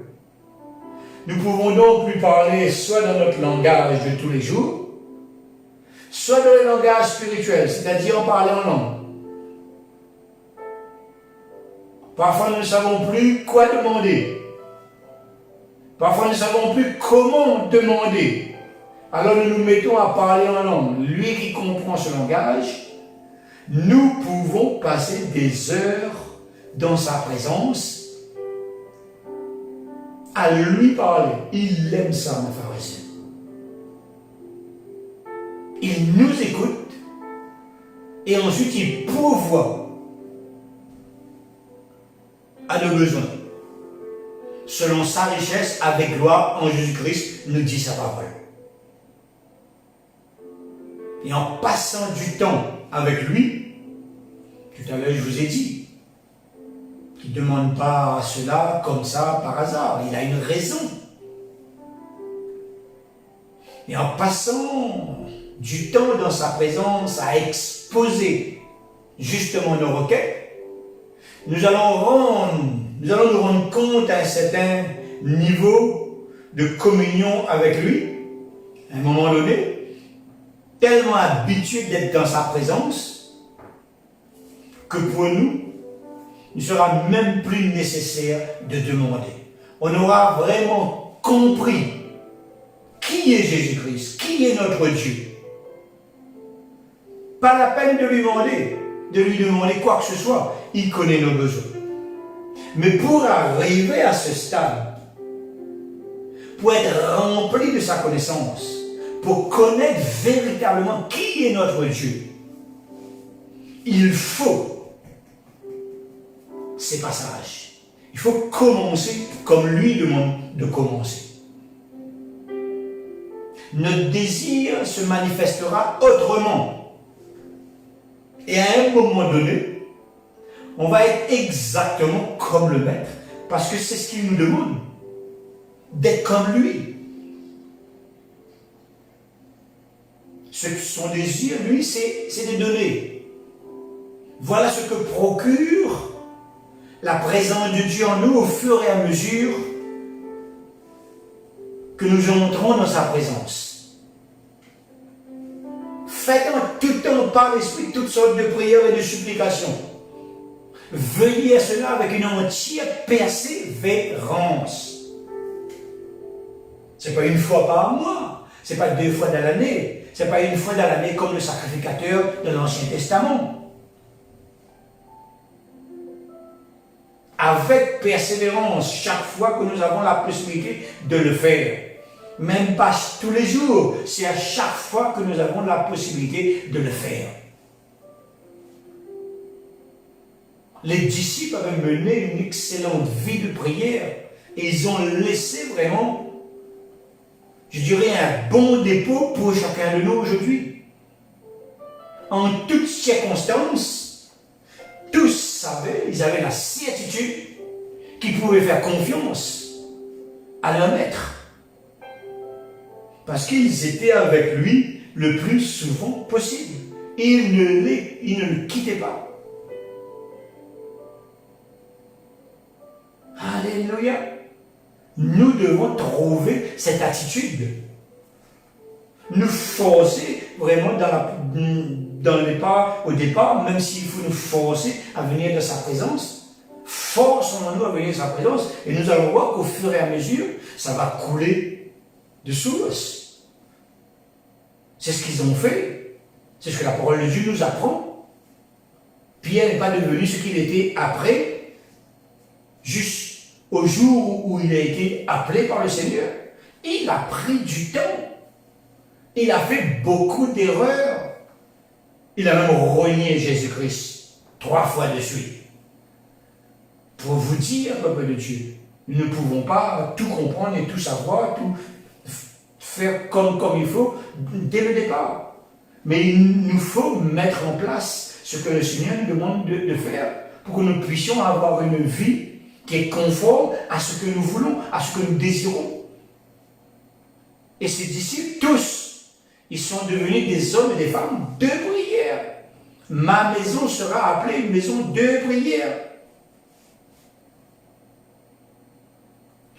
Nous pouvons donc lui parler soit dans notre langage de tous les jours, soit dans le langage spirituel, c'est-à-dire en parler en langue. Parfois, nous ne savons plus quoi demander. Parfois, nous ne savons plus comment demander. Alors, nous nous mettons à parler en langue. Lui qui comprend ce langage, nous pouvons passer des heures dans sa présence à lui parler. Il aime ça, mes frères et sœurs. Il nous écoute et ensuite il pourvoit à nos besoins, selon sa richesse avec gloire en Jésus-Christ, nous dit sa parole. Et en passant du temps avec lui, tout à l'heure je vous ai dit, qu'il ne demande pas cela comme ça par hasard, il a une raison. Et en passant du temps dans sa présence à exposer justement nos requêtes, nous allons nous rendre compte à un certain niveau de communion avec lui, à un moment donné, tellement habitué d'être dans sa présence, que pour nous, il ne sera même plus nécessaire de demander. On aura vraiment compris qui est Jésus-Christ, qui est notre Dieu. Pas la peine de lui demander quoi que ce soit. Il connaît nos besoins. Mais pour arriver à ce stade, pour être rempli de sa connaissance, pour connaître véritablement qui est notre Dieu, il faut ces passages. Il faut commencer comme lui demande de commencer. Notre désir se manifestera autrement. Et à un moment donné, on va être exactement comme le Maître, parce que c'est ce qu'il nous demande, d'être comme lui. Son désir, lui, c'est de donner. Voilà ce que procure la présence de Dieu en nous au fur et à mesure que nous entrons dans sa présence. Faites en tout temps par l'Esprit toutes sortes de prières et de supplications. Veillez à cela avec une entière persévérance. Ce n'est pas une fois par mois, ce n'est pas 2 fois dans l'année, ce n'est pas une fois dans l'année comme le sacrificateur de l'Ancien Testament. Avec persévérance, chaque fois que nous avons la possibilité de le faire. Même pas tous les jours, c'est à chaque fois que nous avons la possibilité de le faire. Les disciples avaient mené une excellente vie de prière et ils ont laissé vraiment, je dirais, un bon dépôt pour chacun de nous aujourd'hui. En toutes circonstances, tous savaient, ils avaient la certitude qu'ils pouvaient faire confiance à leur maître. Parce qu'ils étaient avec lui le plus souvent possible. Ils ne le quittaient pas. Alléluia. Nous devons trouver cette attitude. Nous forcer vraiment au départ, même s'il faut nous forcer à venir de sa présence, forçons-nous à venir de sa présence et nous allons voir qu'au fur et à mesure, ça va couler de source. C'est ce qu'ils ont fait. C'est ce que la parole de Dieu nous apprend. Pierre n'est pas devenu ce qu'il était après, juste au jour où il a été appelé par le Seigneur. Il a pris du temps. Il a fait beaucoup d'erreurs. Il a même renié Jésus-Christ 3 fois de suite. Pour vous dire, peuple de Dieu, nous ne pouvons pas tout comprendre et tout savoir, tout faire comme il faut dès le départ. Mais il nous faut mettre en place ce que le Seigneur nous demande de faire pour que nous puissions avoir une vie qui est conforme à ce que nous voulons, à ce que nous désirons. Et ces disciples, tous, ils sont devenus des hommes et des femmes de prière. Ma maison sera appelée une maison de prière.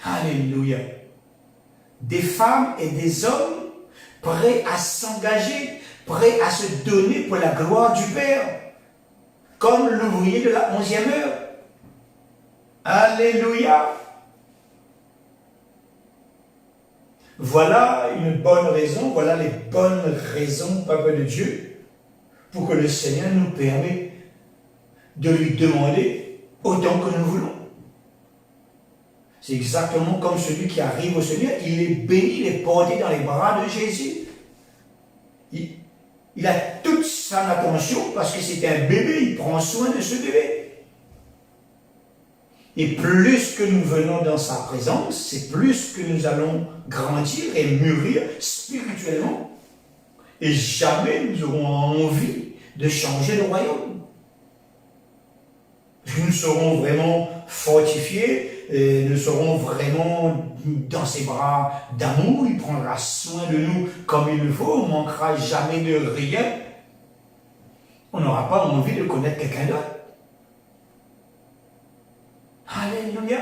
Alléluia. Des femmes et des hommes prêts à s'engager, prêts à se donner pour la gloire du Père, comme l'ouvrier de la 11e heure. Alléluia. Voilà une bonne raison, voilà les bonnes raisons, peuple de Dieu, pour que le Seigneur nous permette de lui demander autant que nous voulons. C'est exactement comme celui qui arrive au Seigneur, il est béni, il est porté dans les bras de Jésus. Il a toute son attention parce que c'est un bébé, il prend soin de ce bébé. Et plus que nous venons dans sa présence, c'est plus que nous allons grandir et mûrir spirituellement. Et jamais nous aurons envie de changer de royaume. Nous serons vraiment fortifiés, et nous serons vraiment dans ses bras d'amour. Il prendra soin de nous comme il le faut. On ne manquera jamais de rien. On n'aura pas envie de connaître quelqu'un d'autre. Alléluia.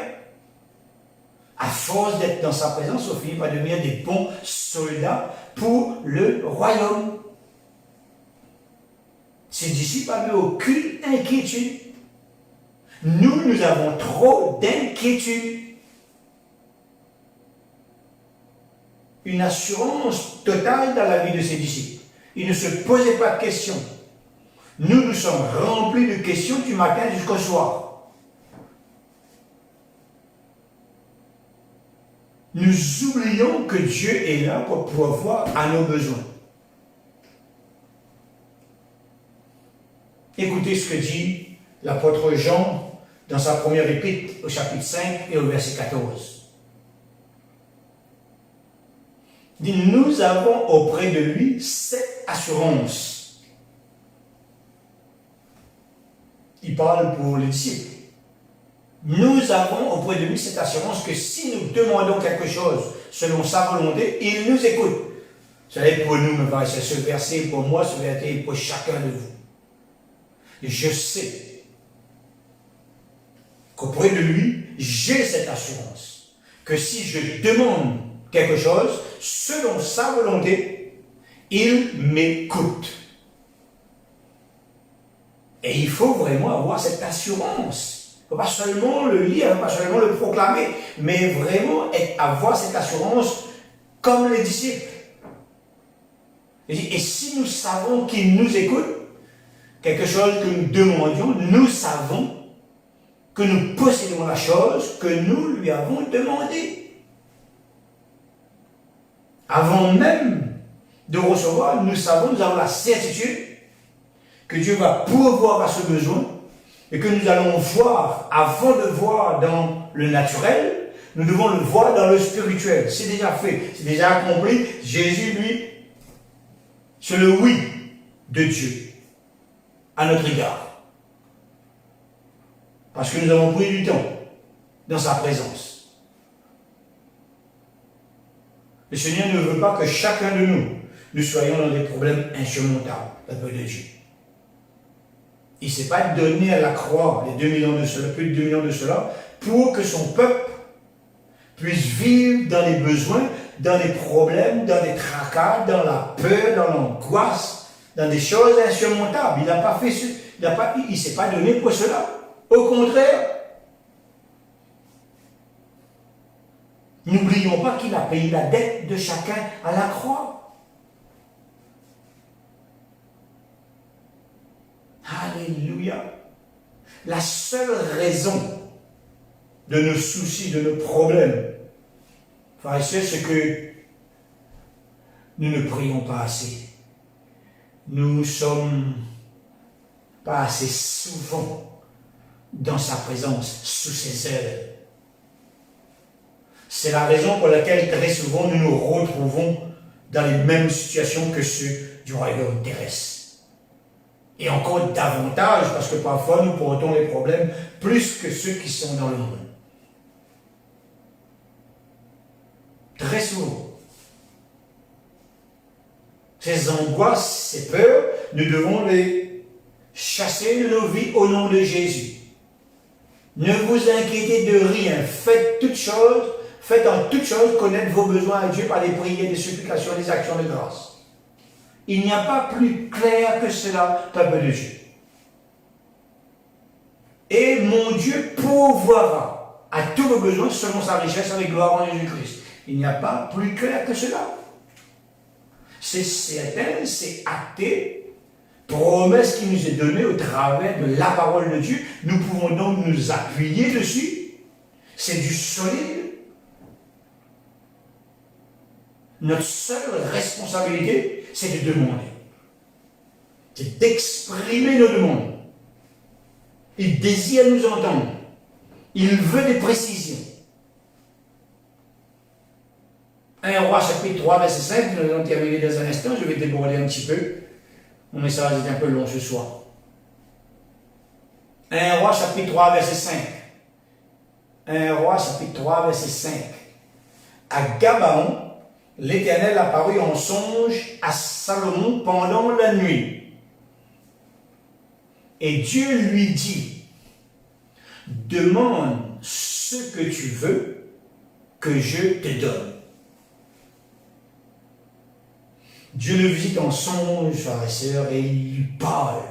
À force d'être dans sa présence, on finit par devenir des bons soldats pour le royaume. Ces disciples n'avaient aucune inquiétude. Nous avons trop d'inquiétude. Une assurance totale dans la vie de ces disciples. Ils ne se posaient pas de questions. nous sommes remplis de questions du matin jusqu'au soir. Nous oublions que Dieu est là pour pourvoir à nos besoins. Écoutez ce que dit l'apôtre Jean dans sa première épître au chapitre 5 et au verset 14. Il dit, nous avons auprès de lui cette assurance. Il parle pour les disciples. Nous avons auprès de lui cette assurance que si nous demandons quelque chose selon sa volonté, il nous écoute. Ça est pour nous, mes frères, c'est ce verset pour moi, ce verset pour chacun de vous. Et je sais qu'auprès de lui, j'ai cette assurance que si je demande quelque chose selon sa volonté, il m'écoute. Et il faut vraiment avoir cette assurance. Il ne faut pas seulement le lire, pas seulement le proclamer, mais vraiment avoir cette assurance comme les disciples. Et si nous savons qu'il nous écoute, quelque chose que nous demandions, nous savons que nous possédons la chose que nous lui avons demandé. Avant même de recevoir, nous avons la certitude que Dieu va pourvoir à ce besoin et que nous allons voir, avant de voir dans le naturel, nous devons le voir dans le spirituel. C'est déjà fait, c'est déjà accompli. Jésus, lui, c'est le oui de Dieu à notre égard. Parce que nous avons pris du temps dans sa présence. Le Seigneur ne veut pas que chacun de nous soyons dans des problèmes insurmontables, peuple de Dieu. Il ne s'est pas donné à la croix, les 2 millions de cela, plus de 2 millions de cela, pour que son peuple puisse vivre dans les besoins, dans les problèmes, dans les tracas, dans la peur, dans l'angoisse, dans des choses insurmontables. Il n'a pas fait il ne s'est pas donné pour cela. Au contraire, n'oublions pas qu'il a payé la dette de chacun à la croix. Alléluia. La seule raison de nos soucis, de nos problèmes, frères et sœurs, c'est que nous ne prions pas assez. Nous ne sommes pas assez souvent dans sa présence, sous ses ailes. C'est la raison pour laquelle très souvent nous nous retrouvons dans les mêmes situations que ceux du royaume terrestre. Et encore davantage, parce que parfois nous portons les problèmes plus que ceux qui sont dans le monde. Très souvent. Ces angoisses, ces peurs, nous devons les chasser de nos vies au nom de Jésus. Ne vous inquiétez de rien. Faites en toutes choses connaître vos besoins à Dieu par les prières, des supplications, des actions de grâce. Il n'y a pas plus clair que cela, peuple de Dieu. Et mon Dieu pourvoira à tous vos besoins selon sa richesse avec gloire en Jésus-Christ. Il n'y a pas plus clair que cela. C'est certain, c'est acté, promesse qui nous est donnée au travers de la parole de Dieu. Nous pouvons donc nous appuyer dessus. C'est du solide. Notre seule responsabilité, c'est de demander. C'est d'exprimer nos demandes. Il désire nous entendre. Il veut des précisions. 1 Roi chapitre 3, verset 5, nous allons terminer dans un instant, je vais déborder un petit peu. Mon message est un peu long ce soir. 1 Roi chapitre 3, verset 5. 1 Roi chapitre 3, verset 5. À Gabaon, l'Éternel apparut en songe à Salomon pendant la nuit. Et Dieu lui dit, demande ce que tu veux que je te donne. Dieu le visite en songe, frères et sœurs, et il lui parle.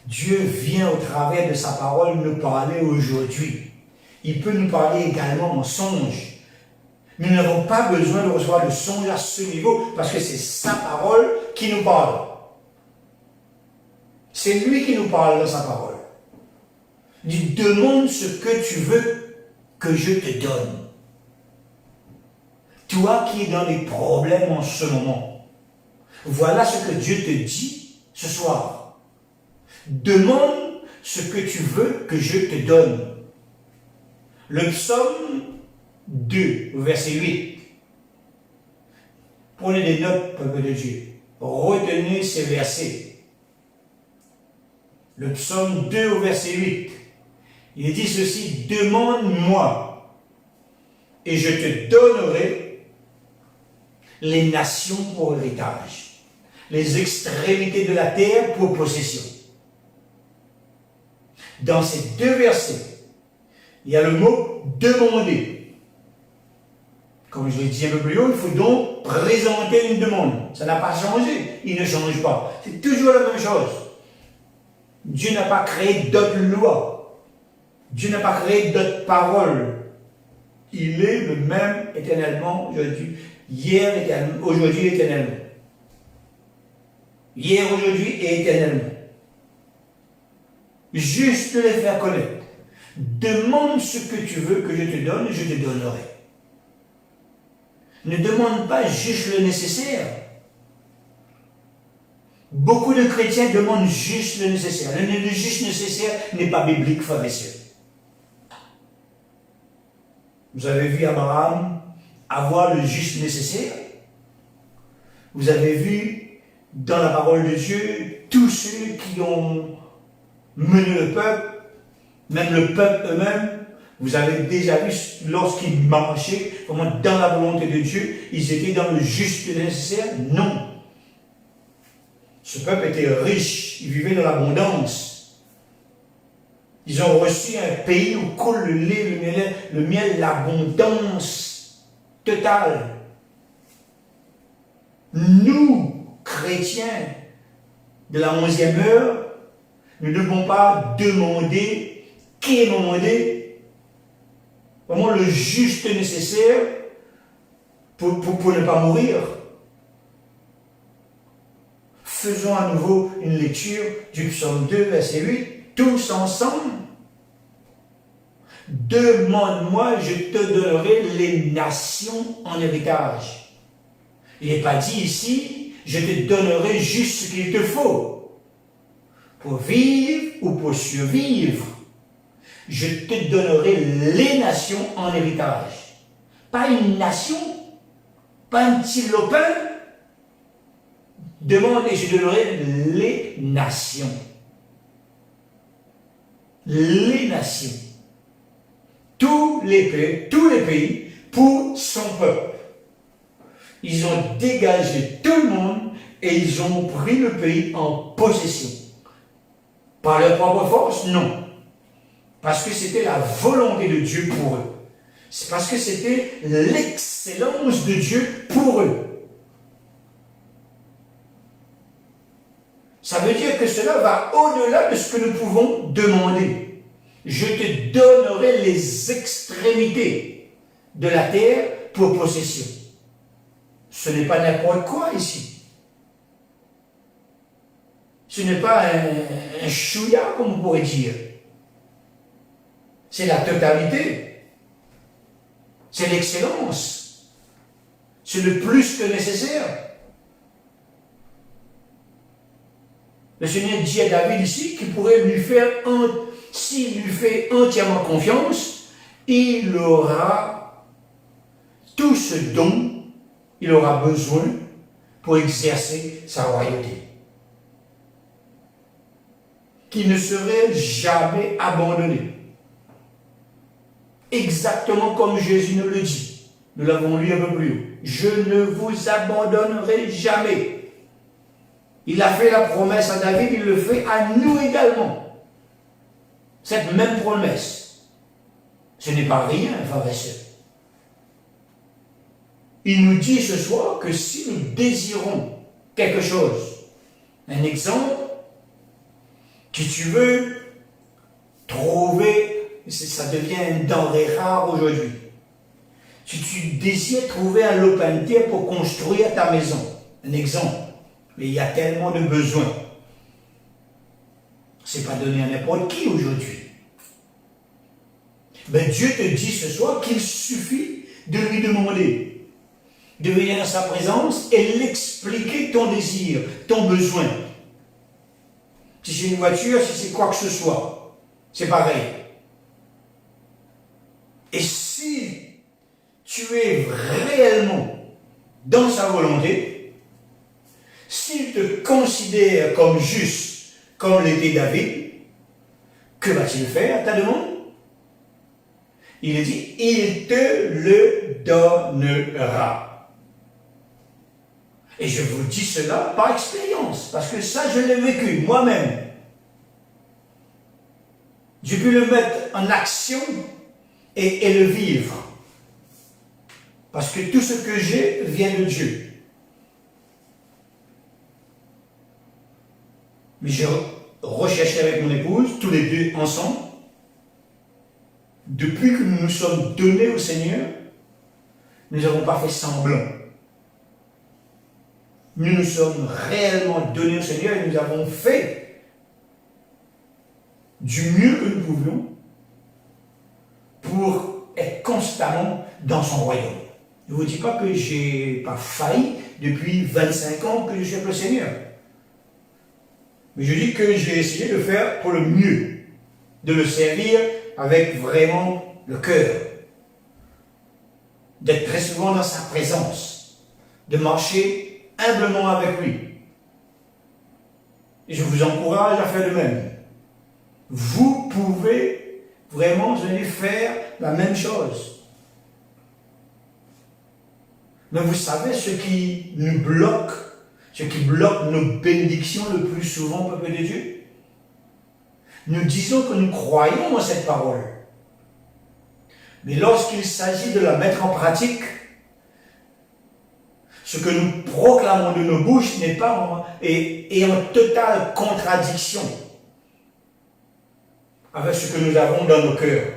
Dieu vient au travers de sa parole nous parler aujourd'hui. Il peut nous parler également en songe. Mais nous n'avons pas besoin de recevoir le songe à ce niveau parce que c'est sa parole qui nous parle. C'est lui qui nous parle dans sa parole. Il dit, demande ce que tu veux que je te donne. Toi qui es dans des problèmes en ce moment, voilà ce que Dieu te dit ce soir. Demande ce que tu veux que je te donne. Le psaume 2, verset 8. Prenez des notes, peuple de Dieu. Retenez ces versets. Le psaume 2, verset 8. Il dit ceci, demande-moi et je te donnerai les nations pour héritage, les extrémités de la terre pour possession. Dans ces deux versets, il y a le mot demander. Comme je l'ai dit un peu plus haut, il faut donc présenter une demande. Ça n'a pas changé, il ne change pas. C'est toujours la même chose. Dieu n'a pas créé d'autres lois. Dieu n'a pas créé d'autres paroles. Il est le même éternellement aujourd'hui, hier, éternellement, aujourd'hui, éternellement. Hier, aujourd'hui et éternellement. Juste les faire connaître. Demande ce que tu veux que je te donne, je te donnerai. Ne demande pas juste le nécessaire. Beaucoup de chrétiens demandent juste le nécessaire. Le juste nécessaire n'est pas biblique, frères et sœurs. Vous avez vu Abraham avoir le juste nécessaire. Vous avez vu dans la parole de Dieu tous ceux qui ont mené le peuple, même le peuple eux-mêmes. Vous avez déjà vu lorsqu'ils marchaient, comment dans la volonté de Dieu, ils étaient dans le juste nécessaire? Non. Ce peuple était riche, il vivait dans l'abondance. Ils ont reçu un pays où coule le lait, le miel, l'abondance totale. Nous, chrétiens de la 11e heure, nous ne devons pas demander, vraiment le juste nécessaire pour ne pas mourir. Faisons à nouveau une lecture du psaume 2, verset 8, tous ensemble. Demande-moi, je te donnerai les nations en héritage. Il n'est pas dit ici, je te donnerai juste ce qu'il te faut pour vivre ou pour survivre. Je te donnerai les nations en héritage. Pas une nation, pas un petit lopin. Demande et je donnerai les nations. Les nations. Tous les pays pour son peuple. Ils ont dégagé tout le monde et ils ont pris le pays en possession. Par leur propre force? Non. Parce que c'était la volonté de Dieu pour eux. C'est parce que c'était l'excellence de Dieu pour eux. Ça veut dire que cela va au-delà de ce que nous pouvons demander. Je te donnerai les extrémités de la terre pour possession. Ce n'est pas n'importe quoi ici. Ce n'est pas un chouïa, comme on pourrait dire. C'est la totalité. C'est l'excellence. C'est le plus que nécessaire. Le Seigneur dit à David ici qu'il pourrait lui faire, s'il lui fait entièrement confiance, il aura tout ce dont il aura besoin pour exercer sa royauté. Qu'il ne serait jamais abandonné. Exactement comme Jésus nous le dit. Nous l'avons lu un peu plus haut. Je ne vous abandonnerai jamais. Il a fait la promesse à David, il le fait à nous également. Cette même promesse. Ce n'est pas rien, frères et sœurs. Il nous dit ce soir que si nous désirons quelque chose, un exemple, que tu veux trouver, ça devient une denrée rare aujourd'hui. Si tu désires trouver un lopin de terre pour construire ta maison, un exemple, mais il y a tellement de besoins. c'est pas donné à n'importe qui aujourd'hui. Ben Dieu te dit ce soir qu'il suffit de lui demander, de venir dans sa présence et l'expliquer ton désir, ton besoin. Si c'est une voiture, si c'est quoi que ce soit, c'est pareil. Et si tu es réellement dans sa volonté, s'il te considère comme juste, comme l'était David, que va-t-il faire à ta demande? Il dit, il te le donnera. Et je vous dis cela par expérience, parce que ça, je l'ai vécu moi-même. J'ai pu le mettre en action et le vivre. Parce que tout ce que j'ai vient de Dieu. Mais j'ai recherché avec mon épouse, tous les deux ensemble. Depuis que nous nous sommes donnés au Seigneur, nous n'avons pas fait semblant. Nous nous sommes réellement donnés au Seigneur et nous avons fait du mieux que nous pouvions pour être constamment dans son royaume. Je ne vous dis pas que je n'ai pas failli depuis 25 ans que je suis avec le Seigneur. Mais je dis que j'ai essayé de faire pour le mieux, de le servir avec vraiment le cœur, d'être très souvent dans sa présence, de marcher humblement avec lui. Et je vous encourage à faire de même. Vous pouvez vraiment venir faire la même chose. Mais vous savez ce qui nous bloque, ce qui bloque nos bénédictions le plus souvent, peuple de Dieu? Nous disons que nous croyons en cette parole. Mais lorsqu'il s'agit de la mettre en pratique, ce que nous proclamons de nos bouches n'est pas est en totale contradiction avec ce que nous avons dans nos cœurs.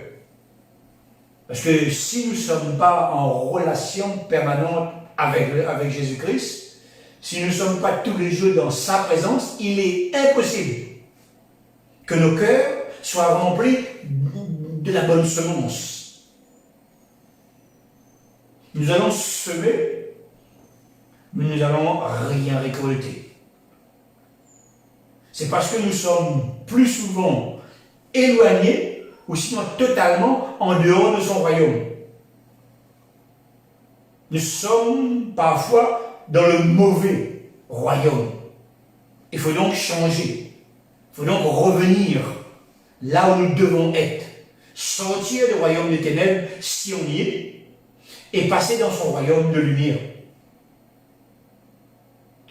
Parce que si nous ne sommes pas en relation permanente avec Jésus-Christ, si nous ne sommes pas tous les jours dans sa présence, il est impossible que nos cœurs soient remplis de la bonne semence. Nous allons semer, mais nous n'allons rien récolter. C'est parce que nous sommes plus souvent éloignés ou sinon totalement en dehors de son royaume. Nous sommes parfois dans le mauvais royaume. Il faut donc changer. Il faut donc revenir là où nous devons être. Sortir du royaume des ténèbres, si on y est, et passer dans son royaume de lumière.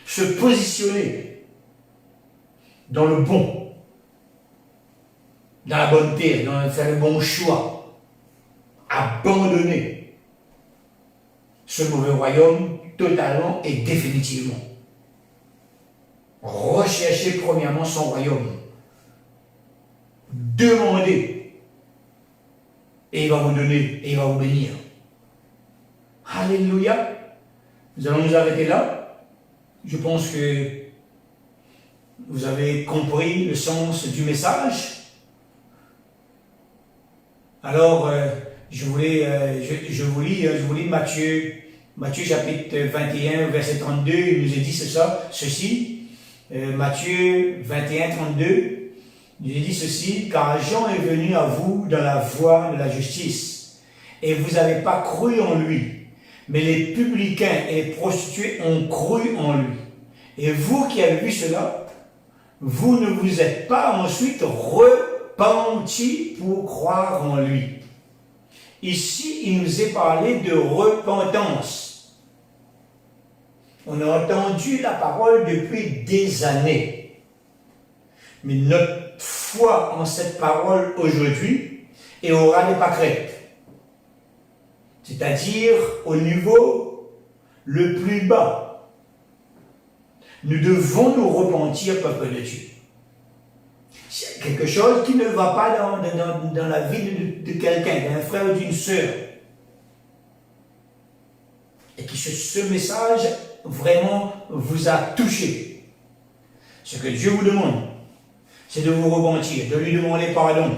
Se positionner dans le bon, dans la bonne terre, dans faire le bon choix, abandonner ce mauvais royaume totalement et définitivement. Recherchez premièrement son royaume. Demandez. Et il va vous donner, et il va vous bénir. Alléluia. Nous allons nous arrêter là. Je pense que vous avez compris le sens du message. Alors, je vous lis Matthieu chapitre 21, verset 32, il nous est dit ceci, Matthieu 21, 32, il nous est dit ceci, car Jean est venu à vous dans la voie de la justice, et vous n'avez pas cru en lui, mais les publicains et les prostituées ont cru en lui. Et vous qui avez vu cela, vous ne vous êtes pas ensuite repentis pour croire en lui. Ici, il nous est parlé de repentance. On a entendu la parole depuis des années. Mais notre foi en cette parole aujourd'hui est au ras des pâquerettes. C'est-à-dire au niveau le plus bas. Nous devons nous repentir, peuple de Dieu. S'il y a quelque chose qui ne va pas dans la vie de quelqu'un, d'un frère ou d'une sœur, et que ce message vraiment vous a touché, ce que Dieu vous demande, c'est de vous repentir, de lui demander pardon,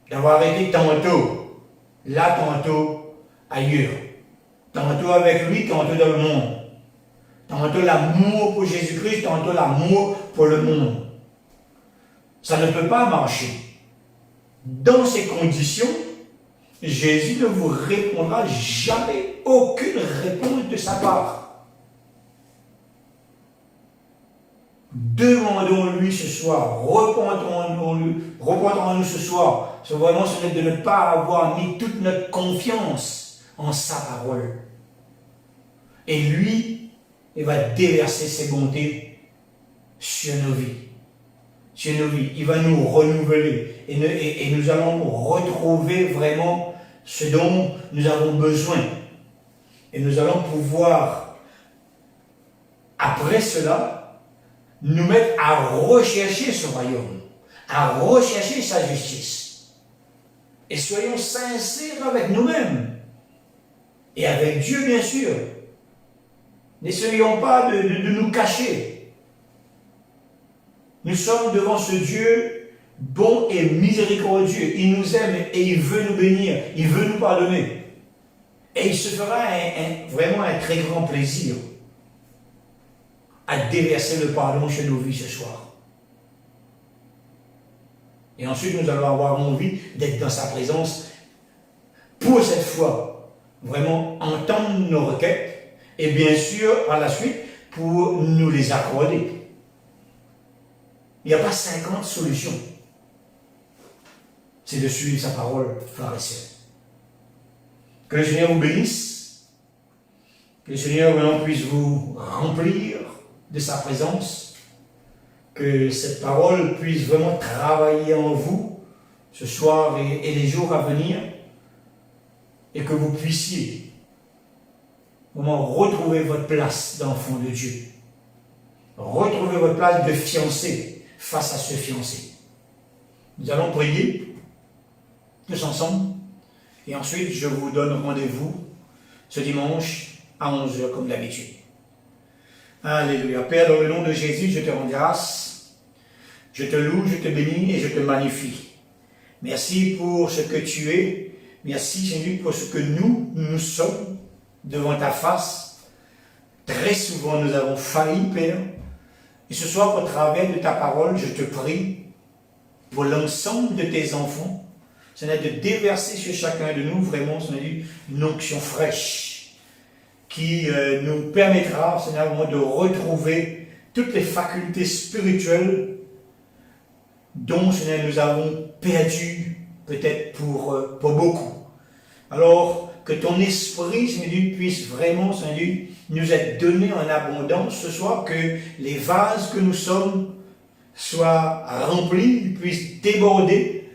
d'avoir été tantôt là, tantôt ailleurs, tantôt avec lui, tantôt dans le monde, tantôt l'amour pour Jésus-Christ, tantôt l'amour pour le monde. Ça ne peut pas marcher. Dans ces conditions, Jésus ne vous répondra jamais aucune réponse de sa part. Demandons-lui ce soir, repentons-nous ce soir, c'est vraiment ce de ne pas avoir mis toute notre confiance en sa parole. Et lui, il va déverser ses bontés sur nos vies. Sur nos vies. Il va nous renouveler et nous allons retrouver vraiment ce dont nous avons besoin. Et nous allons pouvoir, après cela, nous mettre à rechercher son royaume, à rechercher sa justice. Et soyons sincères avec nous-mêmes et avec Dieu, bien sûr. N'essayons pas de nous cacher. Nous sommes devant ce Dieu bon et miséricordieux. Il nous aime et il veut nous bénir, il veut nous pardonner. Et il se fera vraiment un très grand plaisir à déverser le pardon chez nos vies ce soir. Et ensuite, nous allons avoir envie d'être dans sa présence pour cette fois, vraiment entendre nos requêtes et bien sûr, par la suite, pour nous les accorder. Il n'y a pas 50 solutions. C'est de suivre sa parole, frères et sœurs. Que le Seigneur vous bénisse, que le Seigneur vraiment puisse vous remplir de sa présence, que cette parole puisse vraiment travailler en vous ce soir et les jours à venir, et que vous puissiez vraiment retrouver votre place d'enfant de Dieu, retrouver votre place de fiancé face à ce fiancé. Nous allons prier tous ensemble, et ensuite je vous donne rendez-vous ce dimanche à 11h comme d'habitude. Alléluia. Père, dans le nom de Jésus, je te rends grâce, je te loue, je te bénis et je te magnifie. Merci pour ce que tu es, merci Seigneur pour ce que nous sommes devant ta face. Très souvent nous avons failli, Père, et ce soir, au travers de ta parole, je te prie pour l'ensemble de tes enfants, Seigneur, de déverser sur chacun de nous vraiment, Seigneur, une onction fraîche qui nous permettra, Seigneur, de retrouver toutes les facultés spirituelles dont, Seigneur, nous avons perdu peut-être pour beaucoup. Alors, que ton esprit, Seigneur, puisse vraiment, Seigneur, nous être donné en abondance ce soir, que les vases que nous sommes soient remplis, puissent déborder.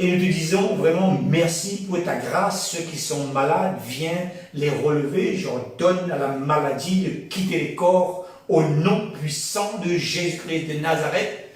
Et nous te disons vraiment merci pour ta grâce. Ceux qui sont malades, viens les relever. J'ordonne à la maladie de quitter les corps au nom puissant de Jésus-Christ de Nazareth.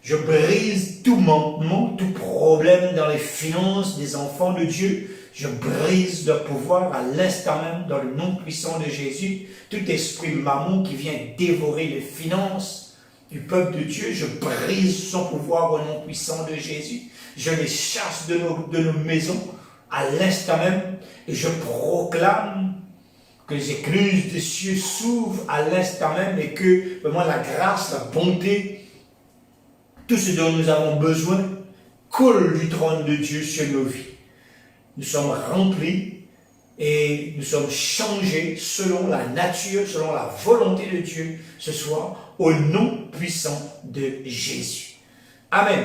Je brise tout manquement, tout problème dans les finances des enfants de Dieu. Je brise leur pouvoir à l'instant même dans le nom puissant de Jésus. Tout esprit mammon qui vient dévorer les finances du peuple de Dieu, je brise son pouvoir au nom puissant de Jésus. Je les chasse de nos maisons à l'instant même et je proclame que les écluses des cieux s'ouvrent à l'instant même et que vraiment la grâce, la bonté, tout ce dont nous avons besoin coule du trône de Dieu sur nos vies. Nous sommes remplis et nous sommes changés selon la nature, selon la volonté de Dieu ce soir, au nom puissant de Jésus. Amen.